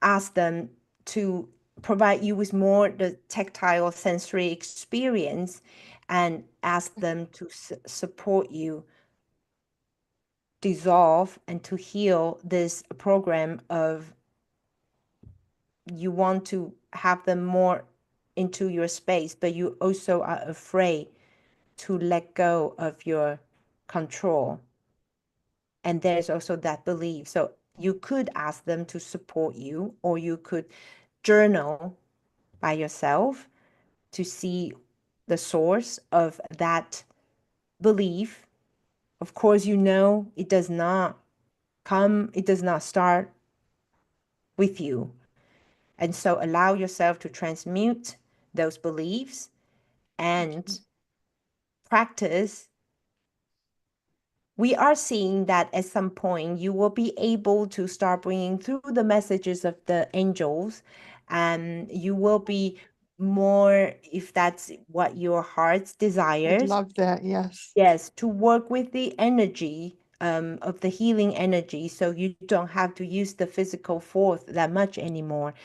ask them to provide you with more the tactile sensory experience, and ask them to support you dissolve and to heal this program of, you want to have them more into your space, but you also are afraid to let go of your control. And there's also that belief. So you could ask them to support you, or you could journal by yourself to see the source of that belief. Of course, it does not start with you. And so allow yourself to transmute those beliefs and practice. We are seeing that at some point you will be able to start bringing through the messages of the angels, and you will be more, if that's what your heart I'd desires, love that. Yes. yes, to work with the energy, of the healing energy, so you don't have to use the physical force that much anymore.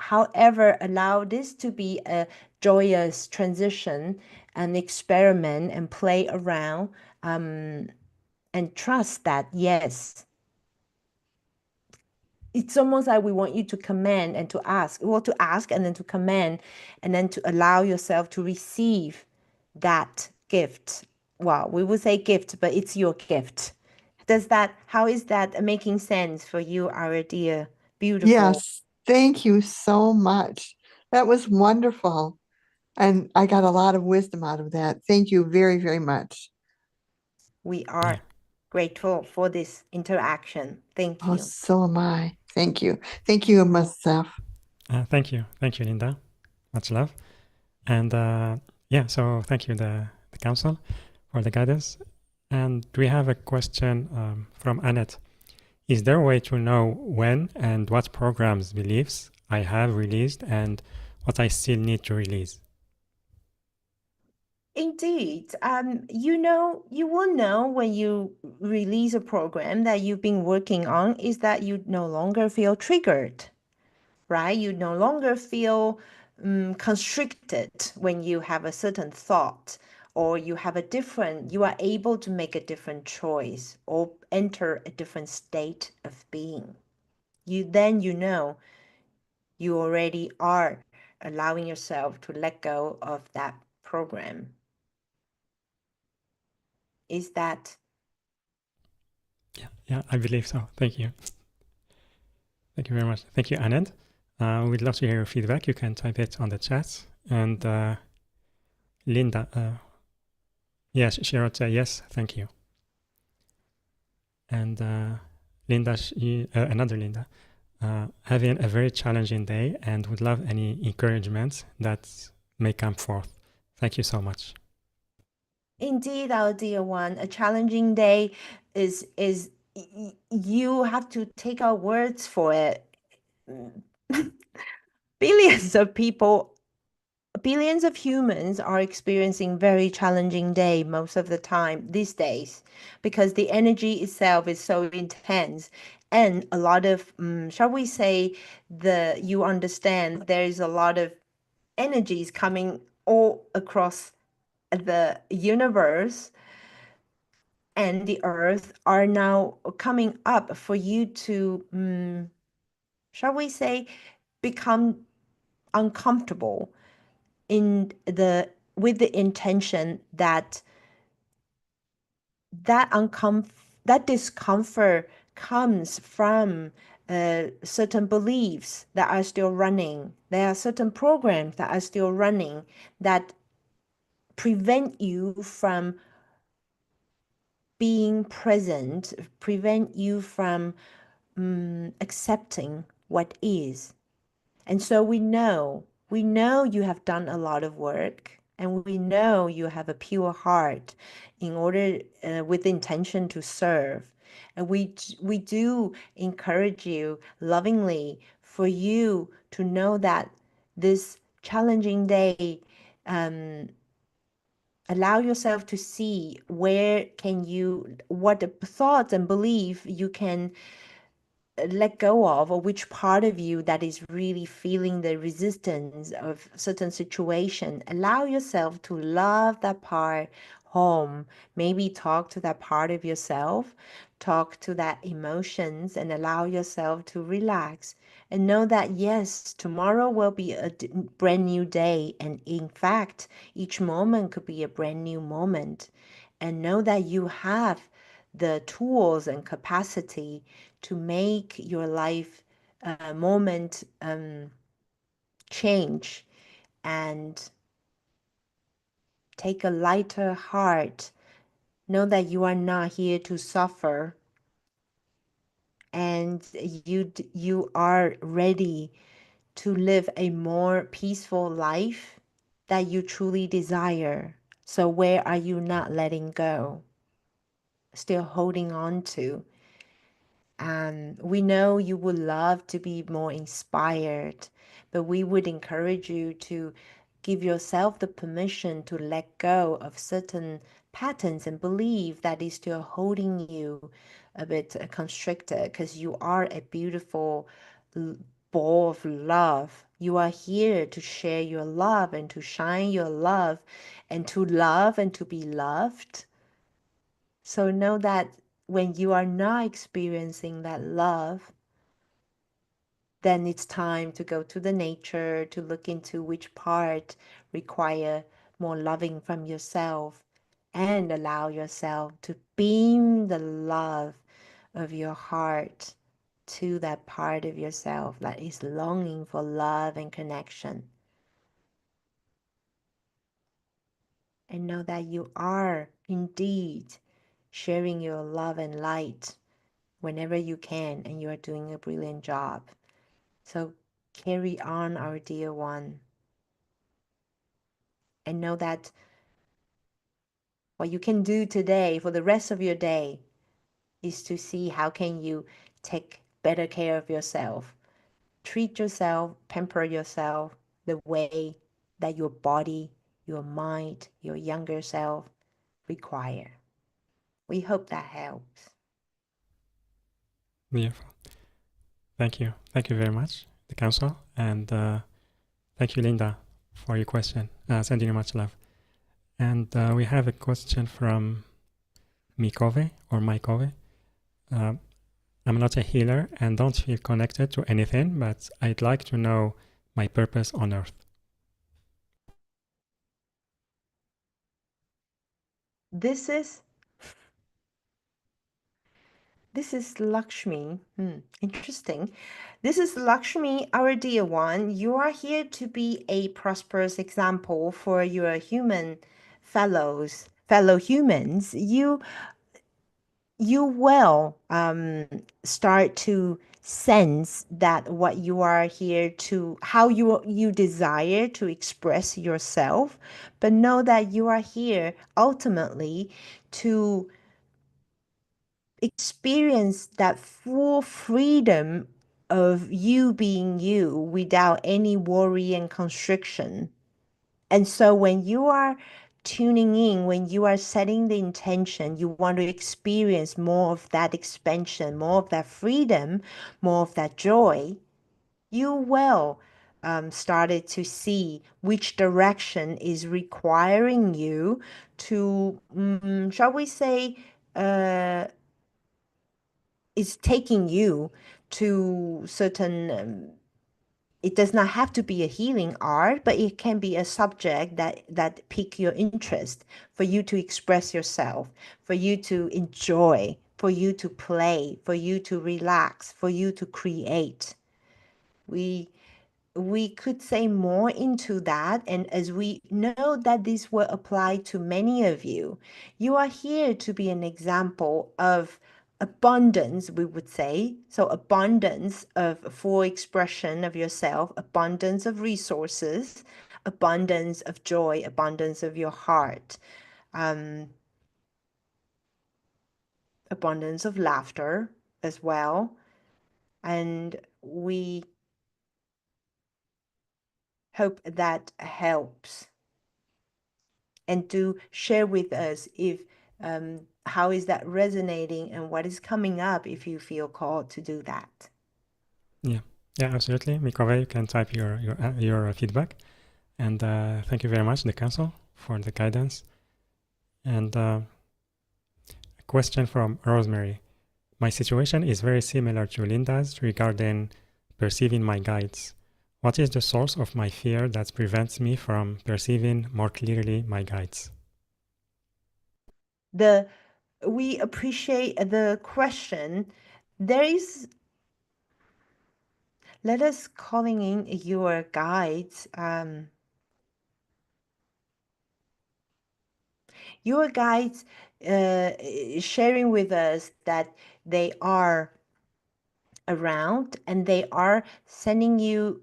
However, allow this to be a joyous transition, an experiment, and play around, and trust that, yes, it's almost like we want you to command and to ask, well, to ask and then to command, and then to allow yourself to receive that gift. Well, we would say gift, but it's your gift. How is that making sense for you, our dear, beautiful? Yes. Thank you so much. That was wonderful. And I got a lot of wisdom out of that. Thank you very, very much. We Yeah. are grateful for this interaction. Thank Oh, you. so am I. Thank you. Thank you, myself. Thank you. Thank you, Linda. Much love. And yeah, so thank you, the council, for the guidance. And we have a question from Annette. Is there a way to know when and what programs, beliefs I have released and what I still need to release? Indeed. You will know when you release a program that you've been working on, is that you no longer feel triggered, right? You no longer feel constricted when you have a certain thought, or you are able to make a different choice or enter a different state of being. You know you already are allowing yourself to let go of that program. Is that Yeah, I believe so. Thank you. Thank you very much. Thank you, Anand. We'd love to hear your feedback. You can type it on the chat. And Linda, yes, she wrote yes, thank you. And Linda, another Linda, having a very challenging day and would love any encouragement that may come forth. Thank you so much. indeed, our dear one, a challenging day is you have to take our words for it. Billions of people, billions of humans are experiencing very challenging day most of the time these days, because the energy itself is so intense, and a lot of shall we say, you understand there is a lot of energies coming all across the universe and the earth are now coming up for you to shall we say, become uncomfortable in the with the intention that that uncomf that discomfort comes from certain beliefs that are still running. There are certain programs that are still running that prevent you from being present, prevent you from accepting what is. And so we know you have done a lot of work, and we know you have a pure heart in order, with intention to serve. And we do encourage you lovingly for you to know that this challenging day, allow yourself to see where can you, what thoughts and belief you can let go of, or which part of you that is really feeling the resistance of certain situation. Allow yourself to love that part home. Maybe talk to that part of yourself, talk to that emotions, and allow yourself to relax and know that yes, tomorrow will be a brand new day, and in fact each moment could be a brand new moment. And know that you have the tools and capacity to make your life moment change, and take a lighter heart. Know that you are not here to suffer, and you are ready to live a more peaceful life that you truly desire. So where are you not letting go, still holding on to? We know you would love to be more inspired, but we would encourage you to give yourself the permission to let go of certain patterns and belief that is still holding you a bit constricted, because you are a beautiful ball of love. You are here to share your love and to shine your love and to love and to be loved. So know that when you are not experiencing that love, then it's time to go to the nature to look into which part require more loving from yourself, and allow yourself to beam the love of your heart to that part of yourself that is longing for love and connection. And know that you are indeed sharing your love and light whenever you can, and you are doing a brilliant job. So carry on, our dear one, and know that what you can do today for the rest of your day is to see how can you take better care of yourself. Treat yourself, pamper yourself the way that your body, your mind, your younger self require. We hope that helps. Beautiful. Thank you. Thank you very much, the council. And thank you, Linda, for your question. Sending you much love. And we have a question from Mikove or Maikove. I'm not a healer and don't feel connected to anything, but I'd like to know my purpose on earth. This is Lakshmi. Interesting. This is Lakshmi, our dear one. You are here to be a prosperous example for your human fellow humans. You will start to sense that what you are here to, how you desire to express yourself, but know that you are here ultimately to experience that full freedom of you being you without any worry and constriction. And so when you are tuning in, when you are setting the intention, you want to experience more of that expansion, more of that freedom, more of that joy, you will started to see which direction is requiring you to, shall we say, is taking you to certain it does not have to be a healing art, but it can be a subject that pique your interest for you to express yourself, for you to enjoy for you to play, for you to relax, for you to create. We could say more into that, and as we know that this will apply to many of you, you are here to be an example of abundance, we would say. So abundance of full expression of yourself, abundance of resources, abundance of joy, abundance of your heart, abundance of laughter as well. And we hope that helps. And do share with us if how is that resonating and what is coming up if you feel called to do that. Yeah, yeah, absolutely. Mikove, you can type your feedback. And thank you very much, the council, for the guidance. And a question from Rosemary. My situation is very similar to Linda's regarding perceiving my guides. What is the source of my fear that prevents me from perceiving more clearly my guides? We appreciate the question. There is, let us calling in your guides. Your guides sharing with us that they are around and they are sending you,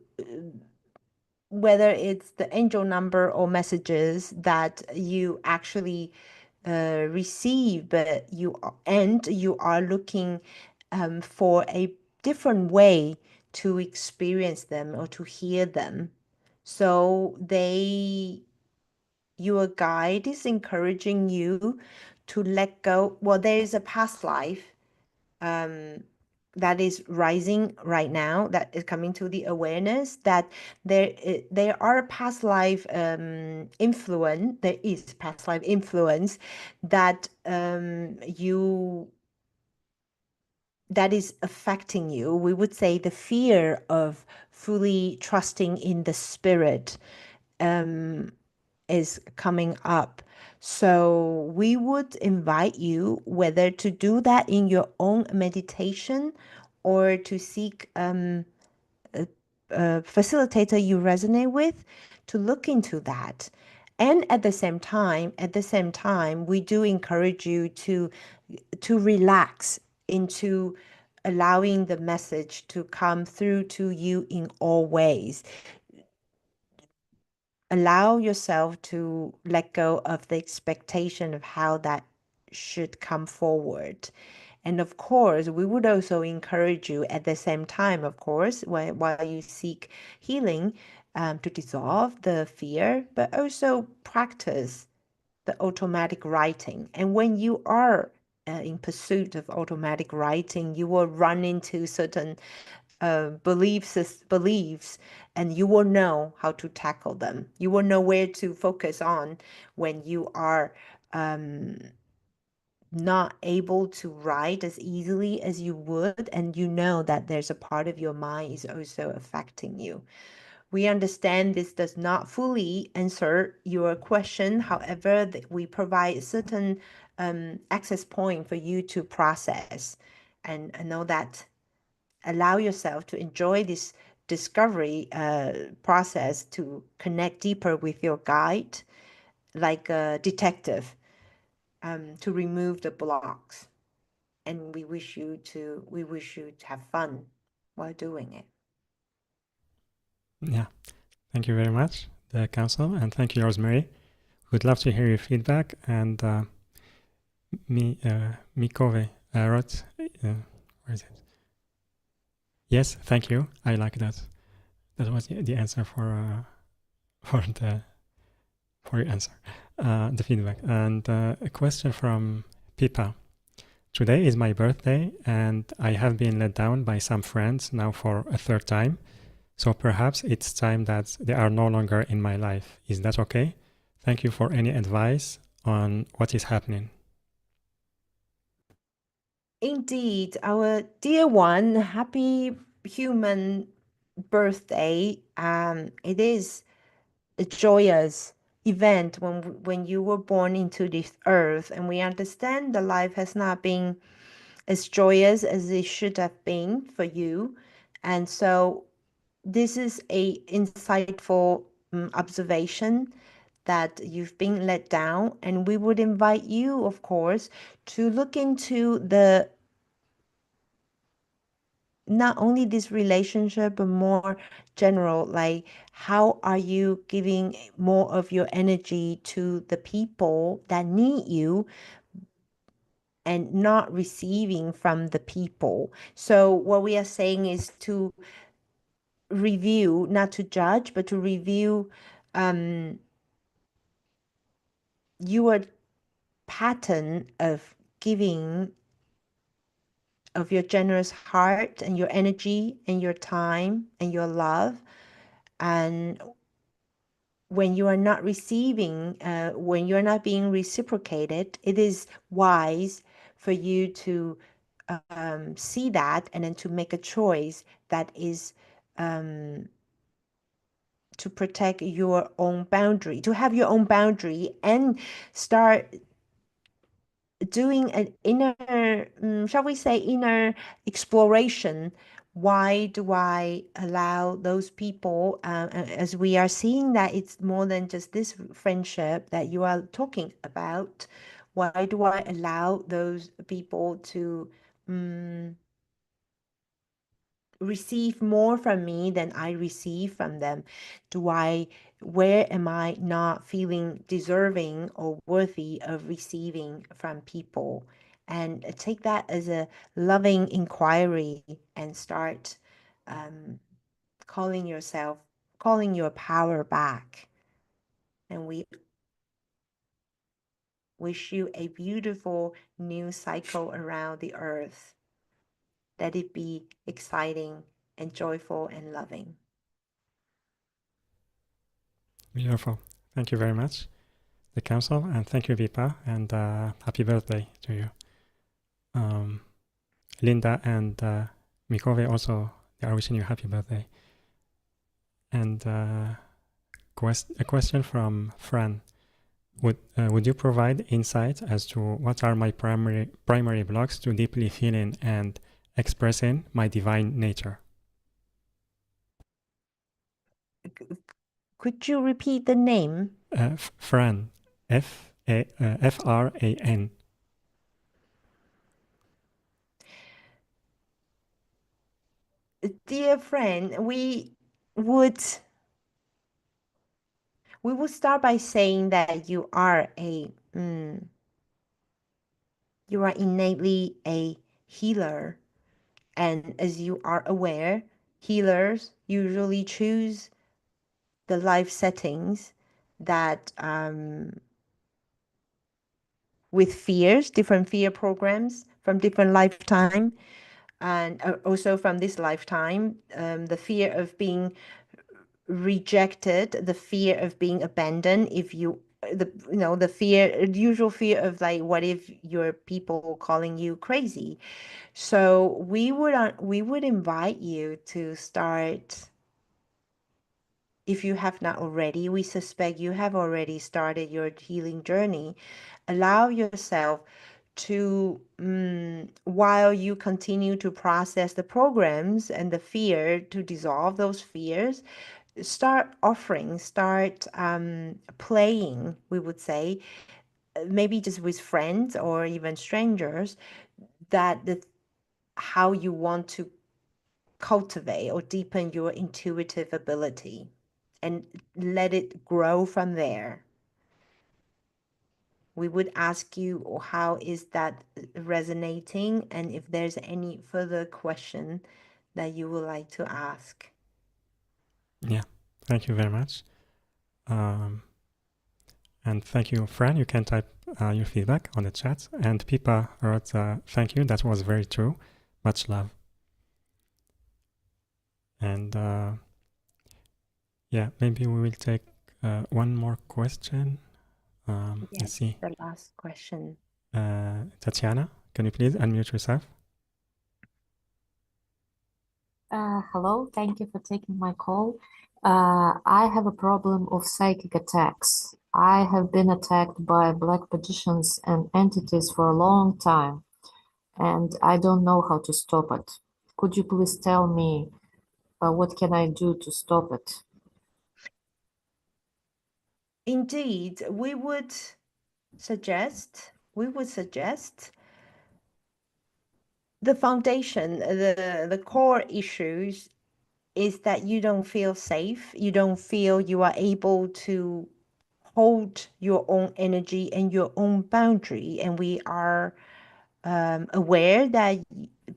whether it's the angel number or messages that you actually receive, but you are looking for a different way to experience them or to hear them. So your guide is encouraging you to let go. Well, there is a past life that is rising right now, that is coming to the awareness that there are past life influence. There is past life influence that that is affecting you. We would say the fear of fully trusting in the spirit is coming up. So we would invite you whether to do that in your own meditation or to seek a facilitator you resonate with to look into that. And at the same time, we do encourage you to relax into allowing the message to come through to you in all ways. Allow yourself to let go of the expectation of how that should come forward. And of course, we would also encourage you at the same time, of course, while you seek healing, to dissolve the fear, but also practice the automatic writing. And when you are in pursuit of automatic writing, you will run into certain beliefs, and you will know how to tackle them. You will know where to focus on when you are not able to write as easily as you would, and you know that there's a part of your mind is also affecting you. We understand this does not fully answer your question. However, we provide certain access point for you to process, and know that allow yourself to enjoy this discovery process to connect deeper with your guide, like a detective, to remove the blocks. And we wish you to have fun while doing it. Yeah, thank you very much, the council, and thank you, Rosemary. We'd love to hear your feedback. And Mikove wrote, where is it? Yes, thank you. I like that. That was the answer for your answer, the feedback. And a question from Pipa. Today is my birthday, and I have been let down by some friends now for a third time. So perhaps it's time that they are no longer in my life. Is that okay? Thank you for any advice on what is happening. Indeed, our dear one, happy human birthday. It is a joyous event when you were born into this earth, and we understand the life has not been as joyous as it should have been for you. And so this is a insightful observation that you've been let down, and we would invite you, of course, to look into the not only this relationship but more general, like how are you giving more of your energy to the people that need you and not receiving from the people. So what we are saying is to review, not to judge, but to review your pattern of giving of your generous heart and your energy and your time and your love. And when you are not receiving, when you're not being reciprocated, it is wise for you to see that and then to make a choice that is to protect your own boundary, to have your own boundary and start doing an inner, shall we say, inner exploration. Why do I allow those people, as we are seeing that it's more than just this friendship that you are talking about, why do I allow those people to receive more from me than I receive from them? Where am I not feeling deserving or worthy of receiving from people? And take that as a loving inquiry and start calling yourself, calling your power back. And we wish you a beautiful new cycle around the earth. Let it be exciting and joyful and loving. Beautiful. Thank you very much, the council, and thank you, Vipa, and happy birthday to you. Linda and Mikove also, they are wishing you happy birthday. And a question from Fran. Would you provide insight as to what are my primary blocks to deeply feeling and expressing my divine nature? Could you repeat the name? Fran, F-R-A-N. Dear friend, we would start by saying that you are innately a healer. And as you are aware, healers usually choose the life settings that with fears, different fear programs from different lifetime, and also from this lifetime, the fear of being rejected, the fear of being abandoned, if you the fear, usual fear of like, what if your people calling you crazy? So we would invite you to start, if you have not already. We suspect you have already started your healing journey. Allow yourself to, while you continue to process the programs and the fear, to dissolve those fears, start offering, start playing, we would say, maybe just with friends or even strangers, that how you want to cultivate or deepen your intuitive ability, and let it grow from there. We would ask you, how is that resonating, and if there's any further question that you would like to ask. Yeah, thank you very much. And thank you, Fran. You can type your feedback on the chat. And Pipa wrote, thank you. That was very true. Much love. And yeah, maybe we will take one more question. Yes, let's see. the last question. Tatiana, can you please unmute yourself? Hello, thank you for taking my call. I have a problem of psychic attacks. I have been attacked by black magicians and entities for a long time. and I don't know how to stop it. Could you please tell me what can I do to stop it? Indeed, suggest the foundation, the core issues is that you don't feel safe, you don't feel you are able to hold your own energy and your own boundary. And we are aware that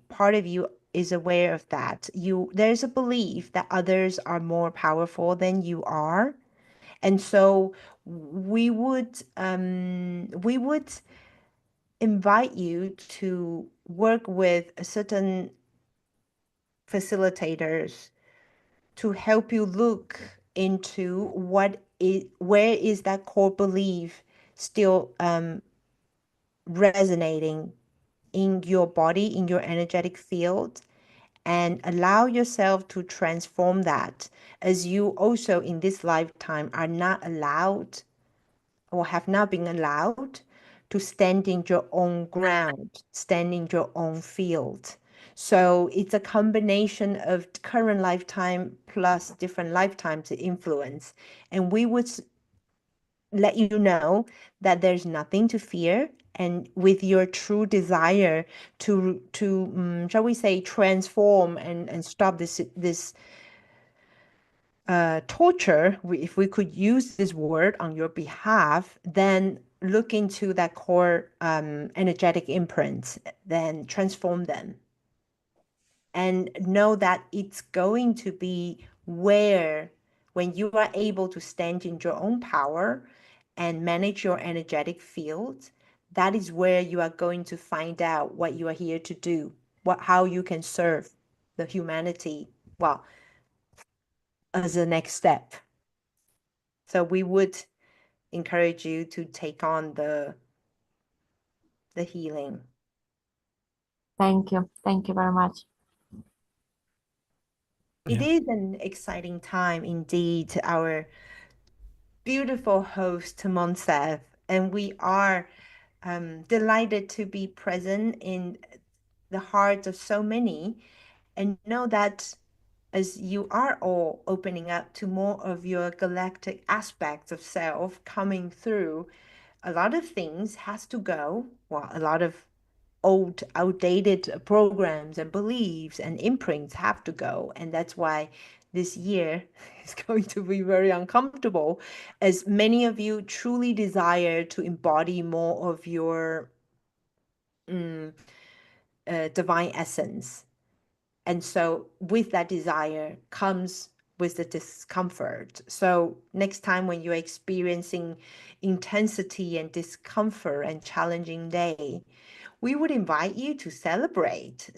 part of you is aware of that. There's a belief that others are more powerful than you are. And so we would invite you to work with certain facilitators to help you look into where is that core belief still resonating in your body, in your energetic field, and allow yourself to transform that, as you also in this lifetime are not allowed or have not been allowed to stand in your own ground, stand in your own field. So it's a combination of current lifetime plus different lifetimes of influence. And we would let you know that there's nothing to fear. And with your true desire to shall we say, transform and stop this torture, if we could use this word on your behalf, then look into that core energetic imprints, then transform them. And know that it's going to be where, when you are able to stand in your own power and manage your energetic field, that is where you are going to find out what you are here to do, how you can serve the humanity, well, as a next step. So we would encourage you to take on the healing. Thank you. Thank you very much. It is an exciting time indeed, our beautiful host, Monsef, and we are delighted to be present in the hearts of so many, and know that as you are all opening up to more of your galactic aspects of self coming through, a lot of things has to go. Well, a lot of old, outdated programs and beliefs and imprints have to go. And that's why this year is going to be very uncomfortable, as many of you truly desire to embody more of your divine essence. And so with that desire comes with the discomfort. So next time when you're experiencing intensity and discomfort and challenging day, we would invite you to celebrate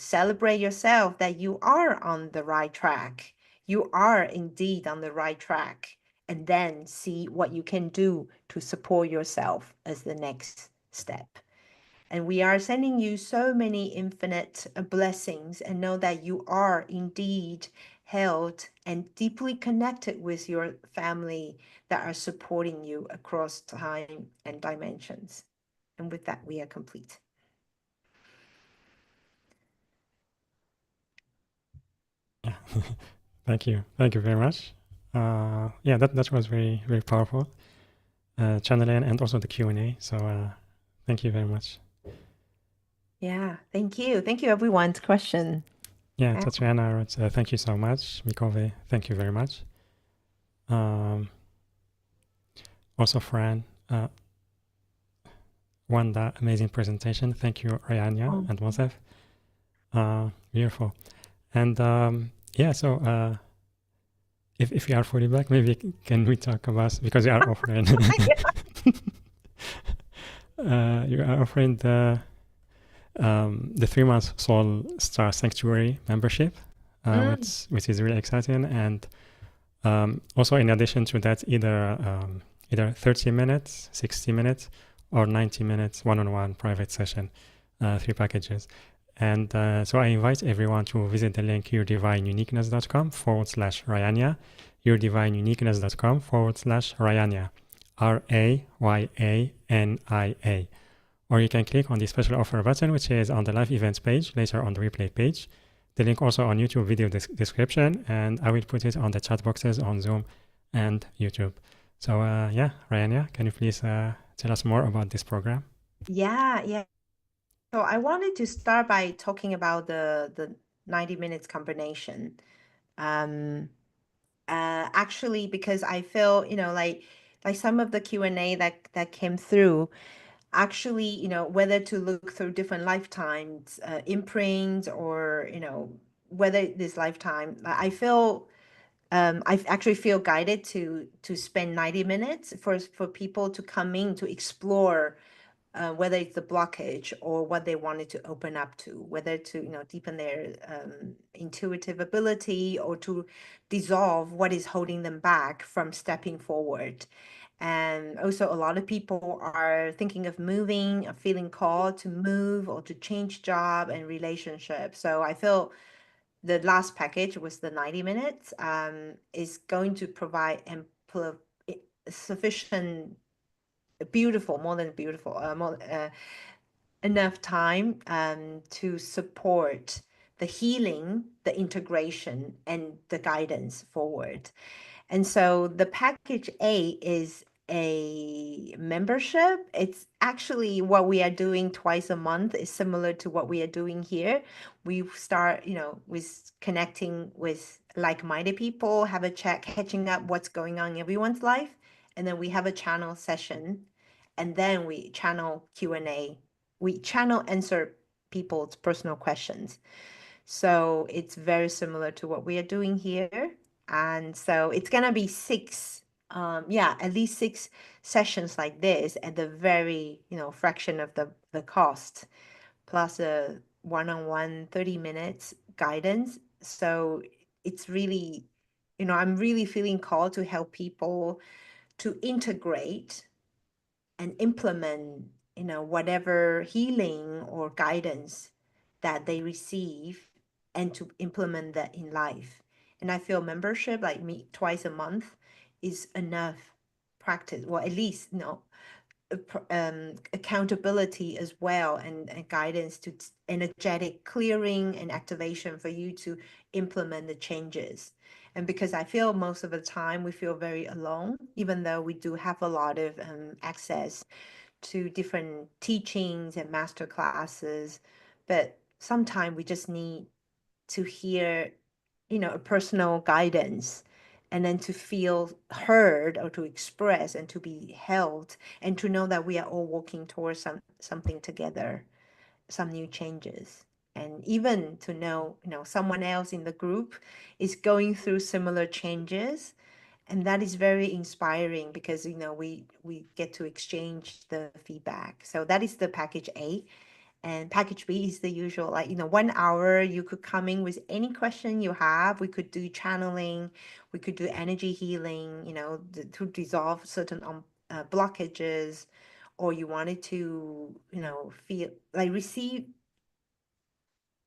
yourself, that you are on the right track. You are indeed on the right track. And then see what you can do to support yourself as the next step. And we are sending you so many infinite blessings, and know that you are indeed held and deeply connected with your family that are supporting you across time and dimensions. And with that, we are complete. Yeah. Thank you. Thank you very much. Yeah, that was very, very powerful. Channeling and also the Q&A. So thank you very much. Yeah, thank you. Thank you, everyone's question. Yeah, Tatiana wrote, thank you so much. Mikove, thank you very much. Also, Fran, Wanda, amazing presentation. Thank you, Rayania and Monsef. Beautiful. And yeah, so if you are fully back, maybe can we talk about, because you are offering you are offering the 3-month Soul Star Sanctuary membership, which is really exciting. And also, in addition to that, either 30 minutes, 60 minutes, or 90 minutes one-on-one private session, 3 packages. And so I invite everyone to visit the link yourdivineuniqueness.com/Rayania, yourdivineuniqueness.com/Rayania, RAYANIA, or you can click on the special offer button, which is on the live events page, later on the replay page. The link also on YouTube video description, and I will put it on the chat boxes on Zoom and YouTube. So yeah, Rayania, can you please tell us more about this program? Yeah. So I wanted to start by talking about the 90 minutes combination. Actually, because I feel, like some of the Q&A that came through, actually, whether to look through different lifetimes, imprints, or, whether this lifetime, I feel, I actually feel guided to spend 90 minutes for people to come in to explore whether it's the blockage or what they wanted to open up to, whether to deepen their intuitive ability or to dissolve what is holding them back from stepping forward. And also, a lot of people are thinking of moving, or feeling called to move or to change job and relationship. So I feel the last package was the 90 minutes is going to provide sufficient beautiful, more than beautiful, enough time to support the healing, the integration, and the guidance forward. And so the package A is a membership. It's actually what we are doing twice a month is similar to what we are doing here. We start, with connecting with like-minded people, have a chat, catching up what's going on in everyone's life. And then we have a channel session, and then we channel Q&A. We channel answer people's personal questions. So it's very similar to what we are doing here. And so it's going to be at least 6 sessions like this at the very, fraction of the cost, plus a one-on-one 30 minutes guidance. So it's really, I'm really feeling called to help people to integrate and implement, whatever healing or guidance that they receive, and to implement that in life. And I feel membership, like me, twice a month is enough practice, well, at least, accountability as well, and guidance to energetic clearing and activation for you to implement the changes. And because I feel most of the time we feel very alone, even though we do have a lot of access to different teachings and master classes, but sometimes we just need to hear, a personal guidance, and then to feel heard or to express and to be held, and to know that we are all working towards something together, some new changes. And even to know, someone else in the group is going through similar changes. And that is very inspiring because, we get to exchange the feedback. So that is the package A. And package B is the usual, like, 1 hour, you could come in with any question you have. We could do channeling, we could do energy healing, to dissolve certain blockages, or you wanted to, feel like receive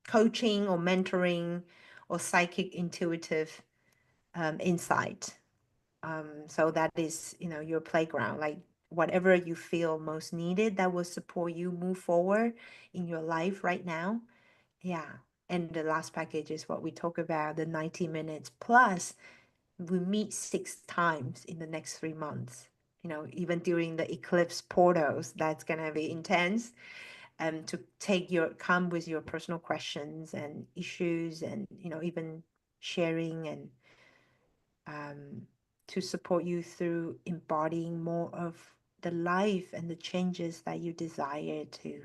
coaching or mentoring or psychic intuitive insight. So that is, your playground, like whatever you feel most needed that will support you move forward in your life right now. Yeah. And the last package is what we talk about, the 90 minutes plus. We meet 6 times in the next 3 months, even during the eclipse portals. That's going to be intense. To come with your personal questions and issues, and, even sharing, and to support you through embodying more of the life and the changes that you desire to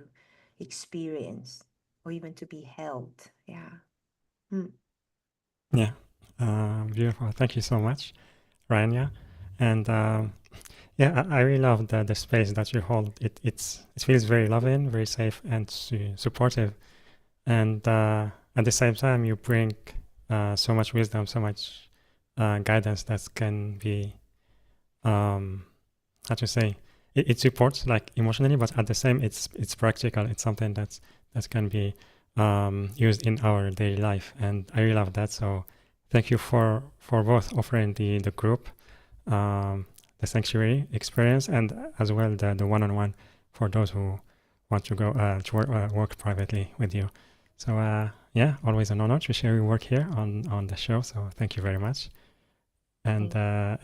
experience, or even to be held. Yeah. Yeah, beautiful. Thank you so much, Rania. And yeah, I really love the space that you hold. It feels very loving, very safe, and supportive. And at the same time, you bring so much wisdom, so much guidance that can be, how to say, it supports like emotionally, but at the same, it's practical. It's something that can be used in our daily life, and I really love that. So thank you for both offering the group, the sanctuary experience, and as well the one-on-one for those who want to go to work privately with you. So yeah, always an honor to share your work here on the show. So thank you very much. And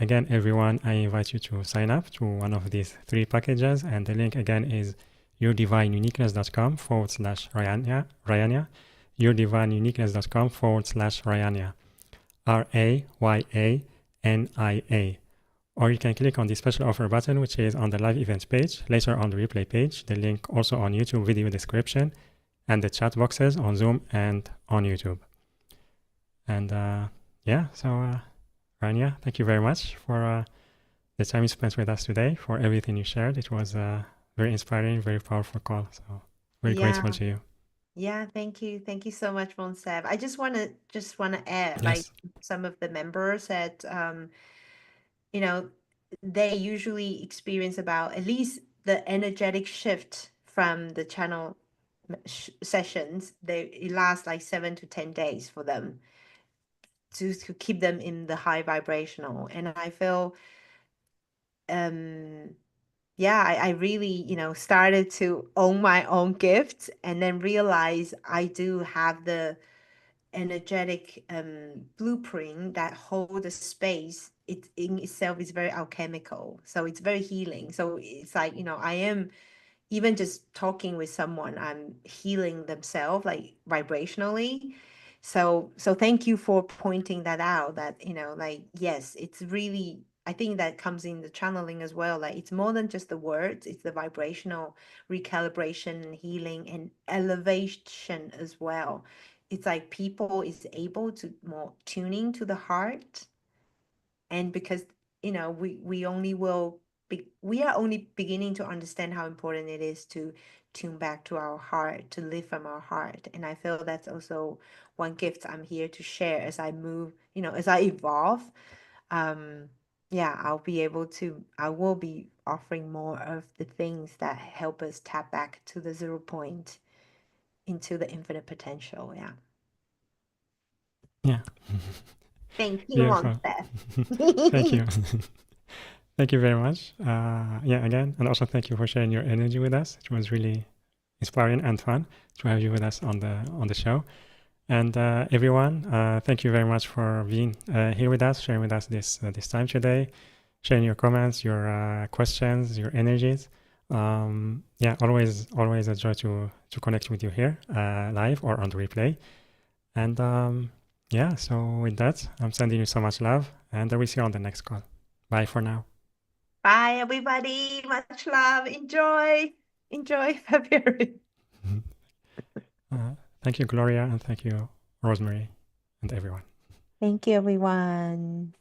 again, everyone, I invite you to sign up to one of these 3 packages. And the link again is yourdivineuniqueness.com/Rayania, yourdivineuniqueness.com/Rayania, RAYANIA. Or you can click on the special offer button, which is on the live events page, later on the replay page, the link also on YouTube video description, and the chat boxes on Zoom and on YouTube. And yeah, so Rania, thank you very much for the time you spent with us today, for everything you shared. It was very inspiring, very powerful call. So very grateful to you. Yeah, thank you. Thank you so much, Monsef. I just wanna add, like Yes. some of the members that you know, they usually experience about at least the energetic shift from the channel sessions. It lasts like 7 to 10 days for them to keep them in the high vibrational. And I feel yeah, I really, started to own my own gifts and then realize I do have the energetic blueprint that hold the space. It in itself is very alchemical. So it's very healing. So it's like, I am even just talking with someone, I'm healing themselves like vibrationally. So thank you for pointing that out, that like, yes, it's really, I think that comes in the channeling as well, like it's more than just the words, it's the vibrational recalibration and healing and elevation as well. It's like people is able to more tuning to the heart, and because we are only beginning to understand how important it is to tune back to our heart, to live from our heart. And I feel that's also one gift I'm here to share as I move, as I evolve. Yeah, I will be offering more of the things that help us tap back to the 0 point into the infinite potential. Yeah. Yeah. Thank you, Beautiful. Monsef. Thank you. Thank you very much. Yeah, again, and also thank you for sharing your energy with us. It was really inspiring and fun to have you with us on the show. And everyone, thank you very much for being here with us, sharing with us this time today, sharing your comments, your questions, your energies. Yeah, always a joy to connect with you here live or on the replay. And yeah, so with that, I'm sending you so much love, and I will see you on the next call. Bye for now. Bye, everybody. Much love. Enjoy February. Thank you, Gloria, and thank you, Rosemary, and everyone. Thank you, everyone.